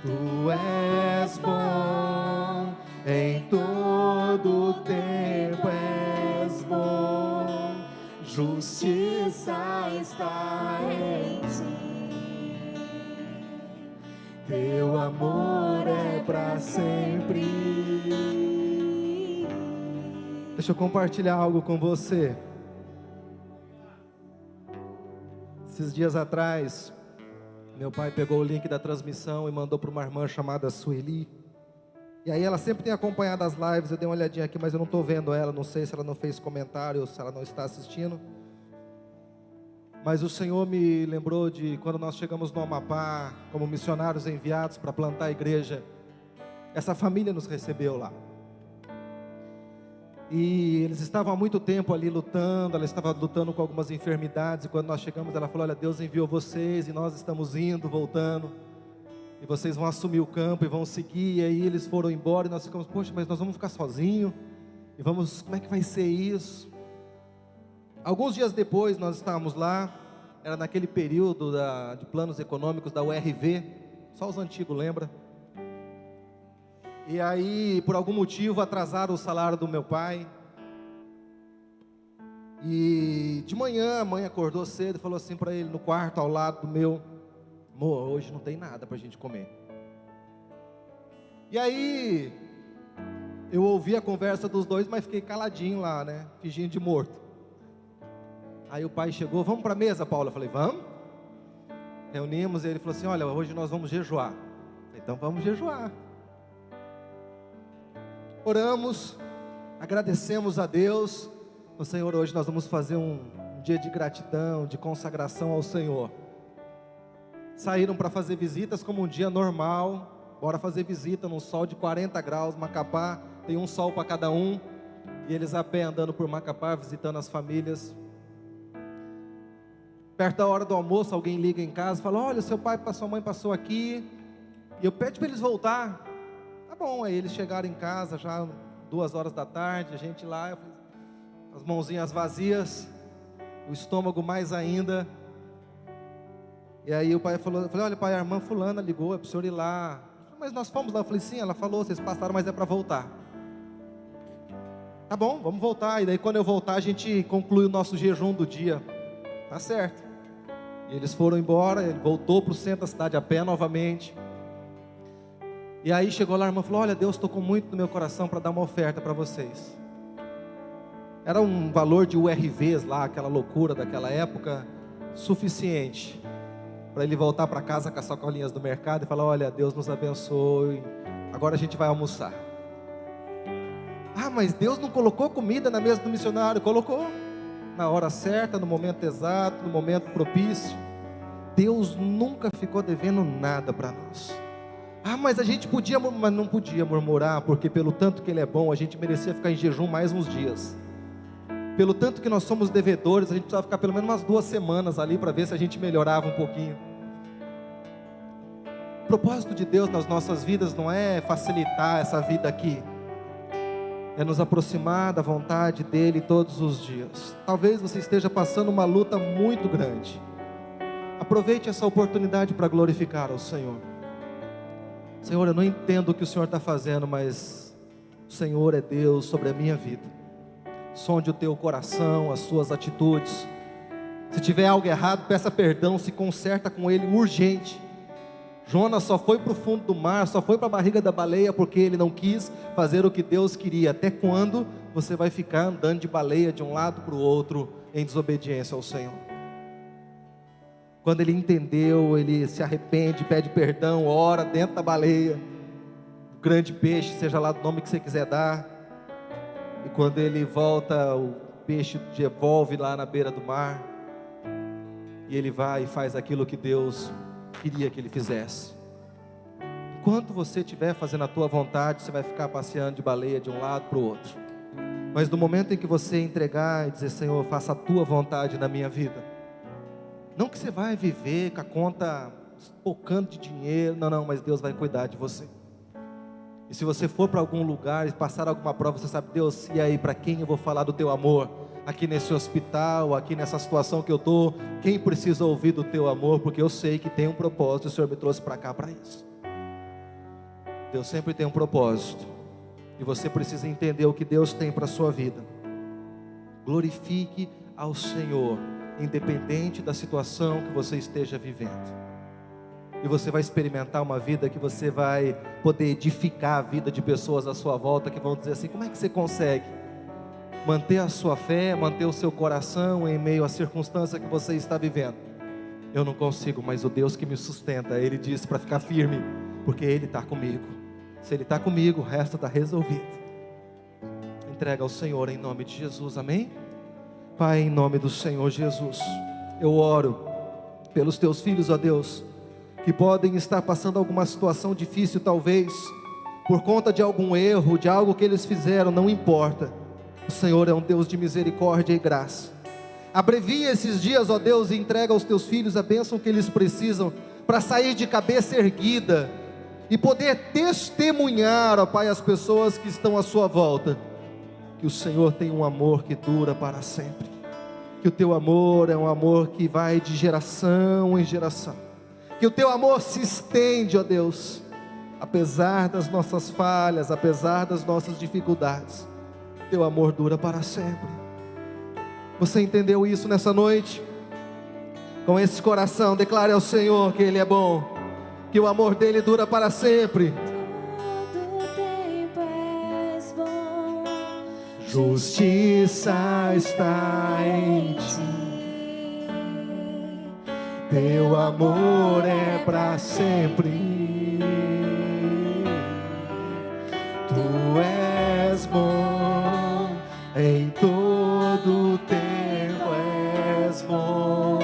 Tu és bom em todo tempo, és bom. Justiça está em ti. Teu amor é para sempre. Deixa eu compartilhar algo com você. Esses dias atrás, meu pai pegou o link da transmissão e mandou para uma irmã chamada Sueli. E aí ela sempre tem acompanhado as lives, eu dei uma olhadinha aqui, mas eu não estou vendo ela, não sei se ela não fez comentário ou se ela não está assistindo. Mas o Senhor me lembrou de quando nós chegamos no Amapá, como missionários enviados para plantar a igreja. Essa família nos recebeu lá. E eles estavam há muito tempo ali lutando, ela estava lutando com algumas enfermidades. E quando nós chegamos, ela falou: olha, Deus enviou vocês e nós estamos indo, voltando. E vocês vão assumir o campo e vão seguir. E aí eles foram embora e nós ficamos: poxa, mas nós vamos ficar sozinhos? E vamos, como é que vai ser isso? Alguns dias depois nós estávamos lá, era naquele período de planos econômicos da URV, só os antigos lembram? E aí, por algum motivo, atrasaram o salário do meu pai. E de manhã, a mãe acordou cedo e falou assim para ele, no quarto ao lado do meu: amor, hoje não tem nada para a gente comer. E aí, eu ouvi a conversa dos dois, mas fiquei caladinho lá, né, fingindo de morto. Aí o pai chegou: vamos para a mesa, Paulo? Eu falei: vamos. Reunimos e ele falou assim: olha, hoje nós vamos jejuar. Eu falei: então vamos jejuar. Oramos, agradecemos a Deus. O Senhor, hoje nós vamos fazer um dia de gratidão, de consagração ao Senhor. Saíram para fazer visitas como um dia normal. Bora fazer visita num sol de 40 graus, Macapá, tem um sol para cada um. E eles a pé andando por Macapá, visitando as famílias. Perto da hora do almoço, alguém liga em casa e fala: olha, seu pai e sua mãe passou aqui, e eu pedi para eles voltar. Tá bom. Aí eles chegaram em casa já 2 horas da tarde, a gente lá, as mãozinhas vazias, o estômago mais ainda. E aí o pai falou: eu falei: olha, pai, a irmã fulana ligou, é para o senhor ir lá. Mas nós fomos lá. Eu falei: sim, ela falou, vocês passaram, mas é para voltar. Tá bom, vamos voltar. E daí quando eu voltar, a gente conclui o nosso jejum do dia. Tá certo. E eles foram embora, ele voltou para o centro da cidade a pé novamente. E aí chegou lá, a irmã falou: olha, Deus tocou muito no meu coração para dar uma oferta para vocês. Era um valor de URVs lá, aquela loucura daquela época, suficiente para ele voltar para casa com as sacolinhas do mercado e falar: olha, Deus nos abençoe, agora a gente vai almoçar. Ah, mas Deus não colocou comida na mesa do missionário? Colocou. Na hora certa, no momento exato, no momento propício. Deus nunca ficou devendo nada para nós. Ah, mas a gente podia, mas não podia murmurar, porque pelo tanto que Ele é bom, a gente merecia ficar em jejum mais uns dias. Pelo tanto que nós somos devedores, a gente precisava ficar pelo menos umas 2 semanas ali, para ver se a gente melhorava um pouquinho. O propósito de Deus nas nossas vidas não é facilitar essa vida aqui. é nos aproximar da vontade dEle todos os dias. Talvez você esteja passando uma luta muito grande. Aproveite essa oportunidade para glorificar ao Senhor. Senhor, eu não entendo o que o Senhor está fazendo, mas o Senhor é Deus sobre a minha vida. Sonde o teu coração, as suas atitudes. Se tiver algo errado, peça perdão, se conserta com Ele urgente. Jonas só foi para o fundo do mar, só foi para a barriga da baleia porque ele não quis fazer o que Deus queria. Até quando você vai ficar andando de baleia de um lado para o outro em desobediência ao Senhor? Quando ele entendeu, ele se arrepende, pede perdão, ora dentro da baleia, o grande peixe, seja lá o nome que você quiser dar. E quando ele volta, o peixe devolve lá na beira do mar. E ele vai e faz aquilo que Deus queria que ele fizesse. Enquanto você estiver fazendo a tua vontade, você vai ficar passeando de baleia de um lado para o outro. Mas no momento em que você entregar e dizer: Senhor, faça a tua vontade na minha vida, não que você vai viver com a conta pocando de dinheiro, não, mas Deus vai cuidar de você. E se você for para algum lugar e passar alguma prova, você sabe: Deus, e aí, para quem eu vou falar do teu amor? Aqui nesse hospital, aqui nessa situação que eu estou, quem precisa ouvir do teu amor? Porque eu sei que tem um propósito e o Senhor me trouxe para cá para isso. Deus sempre tem um propósito, e você precisa entender o que Deus tem para a sua vida. Glorifique ao Senhor, independente da situação que você esteja vivendo. E você vai experimentar uma vida que você vai poder edificar a vida de pessoas à sua volta, que vão dizer assim: como é que você consegue manter a sua fé, manter o seu coração em meio à circunstância que você está vivendo? Eu não consigo, mas o Deus que me sustenta, Ele disse para ficar firme, porque Ele está comigo. Se Ele está comigo, o resto está resolvido. Entrega ao Senhor em nome de Jesus, amém? Pai, em nome do Senhor Jesus, eu oro pelos teus filhos, ó Deus, que podem estar passando alguma situação difícil, talvez por conta de algum erro, de algo que eles fizeram, não importa. O Senhor é um Deus de misericórdia e graça. Abrevia esses dias, ó Deus, e entrega aos teus filhos a bênção que eles precisam para sair de cabeça erguida e poder testemunhar, ó Pai, as pessoas que estão à sua volta, que o Senhor tem um amor que dura para sempre, que o teu amor é um amor que vai de geração em geração, que o teu amor se estende, ó Deus, apesar das nossas falhas, apesar das nossas dificuldades. Teu amor dura para sempre. Você entendeu isso nessa noite? Com esse coração, declare ao Senhor que Ele é bom, que o amor dEle dura para sempre. Todo tempo és bom, Justiça está em ti, teu amor é para sempre. Tu és bom, em todo tempo és bom.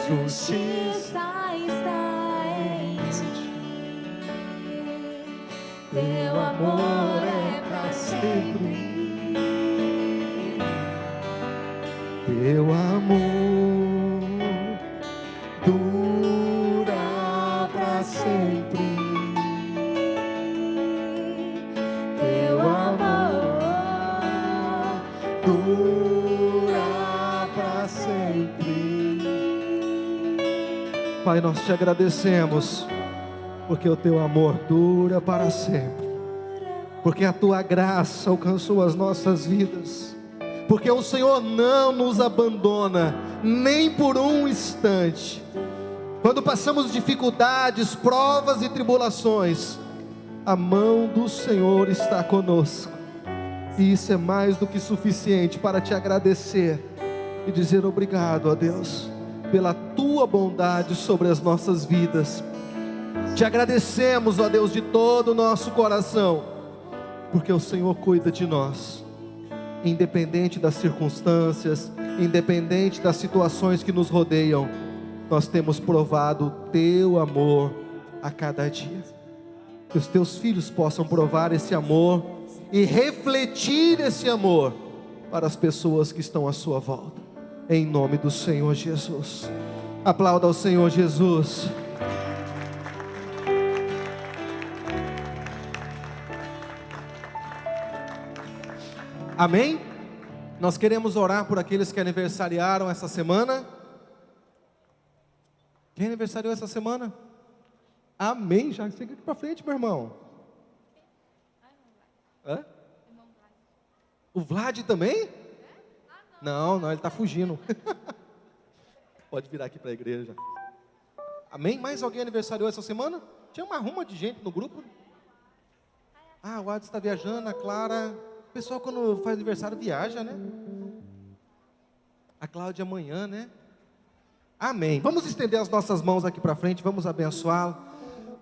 Justiça está em ti, teu amor é para sempre. teu amor dura para sempre. Teu amor Dura para sempre. Pai, nós te agradecemos, porque o teu amor dura para sempre, porque a tua graça alcançou as nossas vidas, porque o Senhor não nos abandona, nem por um instante. Quando passamos dificuldades, provas e tribulações, a mão do Senhor está conosco, e isso é mais do que suficiente para te agradecer e dizer obrigado a Deus, pela tua bondade sobre as nossas vidas. Te agradecemos, ó Deus, de todo o nosso coração, porque o Senhor cuida de nós, independente das circunstâncias, independente das situações que nos rodeiam. Nós temos provado o teu amor a cada dia. Que os teus filhos possam provar esse amor e refletir esse amor para as pessoas que estão à sua volta, em nome do Senhor Jesus. Aplauda ao Senhor Jesus. Amém? Nós queremos orar por aqueles que aniversariaram essa semana. Quem aniversariou essa semana? Amém, já fica aqui para frente, meu irmão. Hã? O Vlad também? Não, ele está fugindo. Pode virar aqui para a igreja. Amém? Mais alguém aniversariou essa semana? Tinha uma ruma de gente no grupo. O Adson está viajando, a Clara. O pessoal quando faz aniversário viaja, né? A Cláudia amanhã, né? Amém. Vamos estender as nossas mãos aqui para frente, vamos abençoá-lo.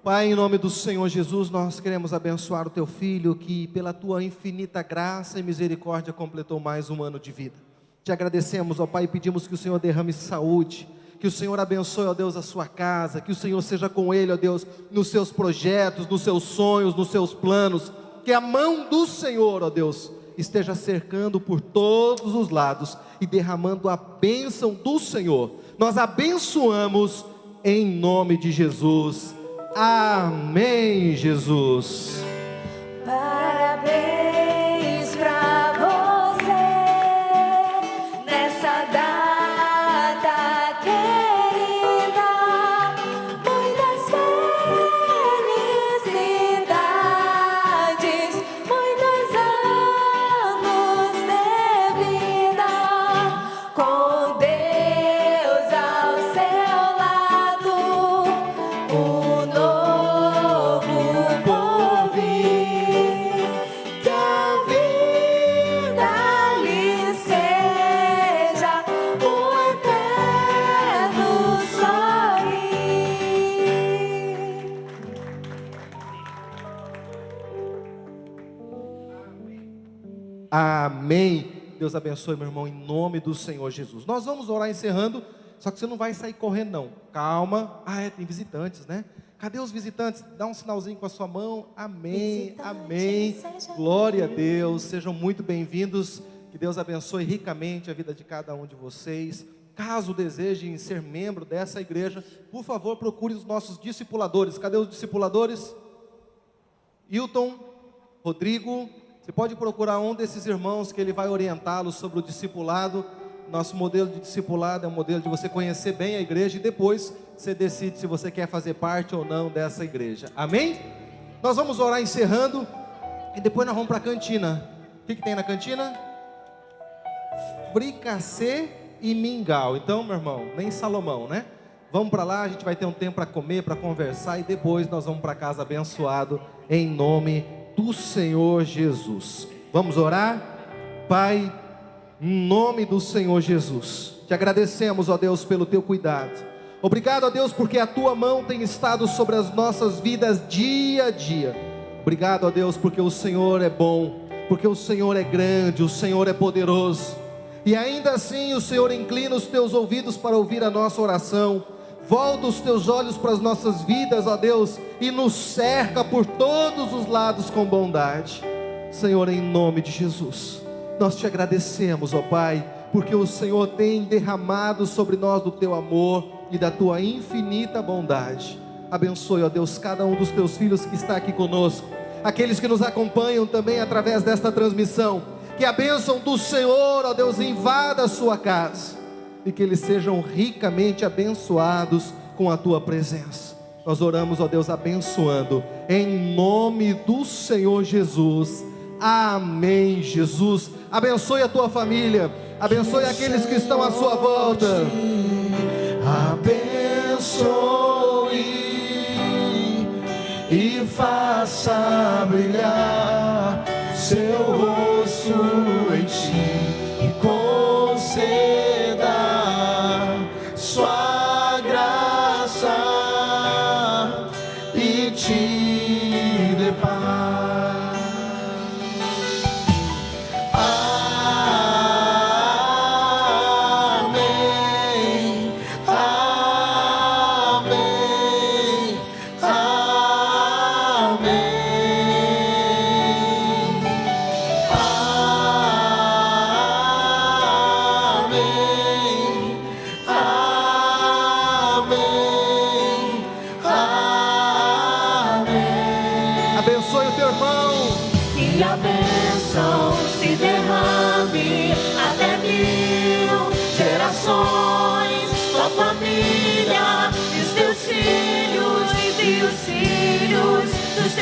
Pai, em nome do Senhor Jesus, nós queremos abençoar o teu filho, que pela tua infinita graça e misericórdia completou mais um ano de vida. Te agradecemos, ó Pai, e pedimos que o Senhor derrame saúde, que o Senhor abençoe, ó Deus, a sua casa, que o Senhor seja com ele, ó Deus, nos seus projetos, nos seus sonhos, nos seus planos, que a mão do Senhor, ó Deus, esteja cercando por todos os lados e derramando a bênção do Senhor. Nós abençoamos em nome de Jesus. Amém, Jesus. Parabéns pra você nessa data querida, muitas felicidades, muitos anos de vida, com Deus ao seu lado, um novo porvir, que a vida lhe seja um eterno sorrir. Amém. Deus abençoe, meu irmão, em nome do Senhor Jesus. Nós vamos orar encerrando, só que você não vai sair correndo não. Calma. Tem visitantes, né? Cadê os visitantes? Dá um sinalzinho com a sua mão. Amém, amém. Glória a Deus. Sejam muito bem-vindos. Que Deus abençoe ricamente a vida de cada um de vocês. Caso desejem ser membro dessa igreja, por favor, procure os nossos discipuladores. Cadê os discipuladores? Hilton, Rodrigo, você pode procurar um desses irmãos que ele vai orientá-los sobre o discipulado. Nosso modelo de discipulado é um modelo de você conhecer bem a igreja e depois você decide se você quer fazer parte ou não dessa igreja. Amém? Nós vamos orar encerrando e depois nós vamos para a cantina. O que tem na cantina? Fricassê e mingau. Então, meu irmão, nem Salomão, né? Vamos para lá, a gente vai ter um tempo para comer, para conversar e depois nós vamos para casa abençoado em nome do Senhor Jesus. Vamos orar? Pai, em nome do Senhor Jesus, te agradecemos, ó Deus, pelo teu cuidado. Obrigado, ó Deus, porque a tua mão tem estado sobre as nossas vidas dia a dia. Obrigado, ó Deus, porque o Senhor é bom, porque o Senhor é grande, o Senhor é poderoso. E ainda assim o Senhor inclina os teus ouvidos para ouvir a nossa oração. Volta os teus olhos para as nossas vidas, ó Deus, e nos cerca por todos os lados com bondade. Senhor, em nome de Jesus, nós te agradecemos, ó Pai, porque o Senhor tem derramado sobre nós do teu amor e da tua infinita bondade. Abençoe, ó Deus, cada um dos teus filhos que está aqui conosco, aqueles que nos acompanham também através desta transmissão. Que a bênção do Senhor, ó Deus, invada a sua casa e que eles sejam ricamente abençoados com a tua presença. Nós oramos, ó Deus, abençoando em nome do Senhor Jesus. Amém, Jesus. Abençoe a tua família, abençoe aqueles que estão à sua volta. Abençoe e faça brilhar seu rosto em ti e conceda sua graça e te dê paz. Amém, amém, amém.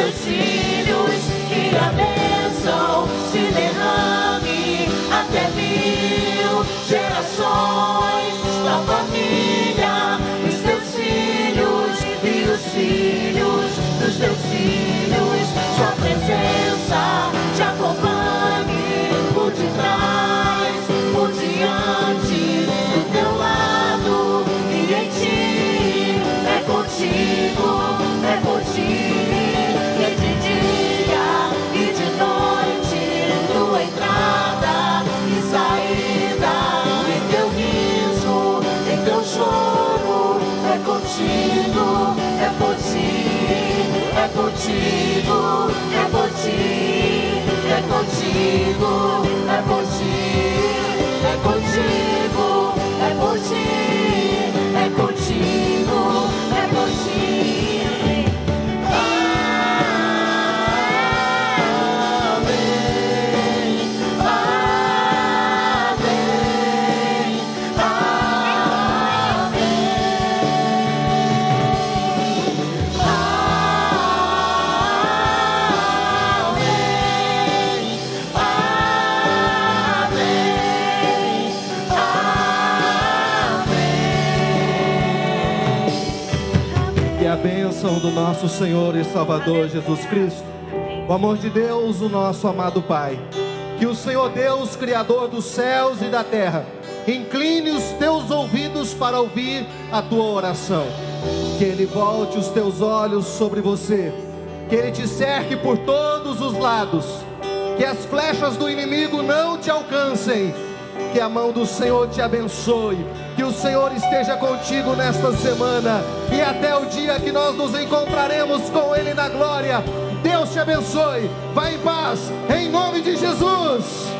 teus filhos, que a bênção se derrame até 1000 gerações da família, os teus filhos e os filhos dos teus filhos. Sua presença te acompanhe por detrás, por diante, do teu lado e em ti. É contigo, e de dia e de noite, tua entrada e saída, em teu riso, em teu choro. É contigo, é por ti, é contigo, é por ti, é contigo, é por ti, é contigo, é por ti, é contigo, é por ti. A bênção do nosso Senhor e Salvador Jesus Cristo, o amor de Deus, o nosso amado Pai, que o Senhor Deus, Criador dos céus e da terra, incline os teus ouvidos para ouvir a tua oração, que Ele volte os teus olhos sobre você, que Ele te cerque por todos os lados, que as flechas do inimigo não te alcancem, que a mão do Senhor te abençoe, que o Senhor esteja contigo nesta semana e até o dia que nós nos encontraremos com Ele na glória. Deus te abençoe, vá em paz, em nome de Jesus.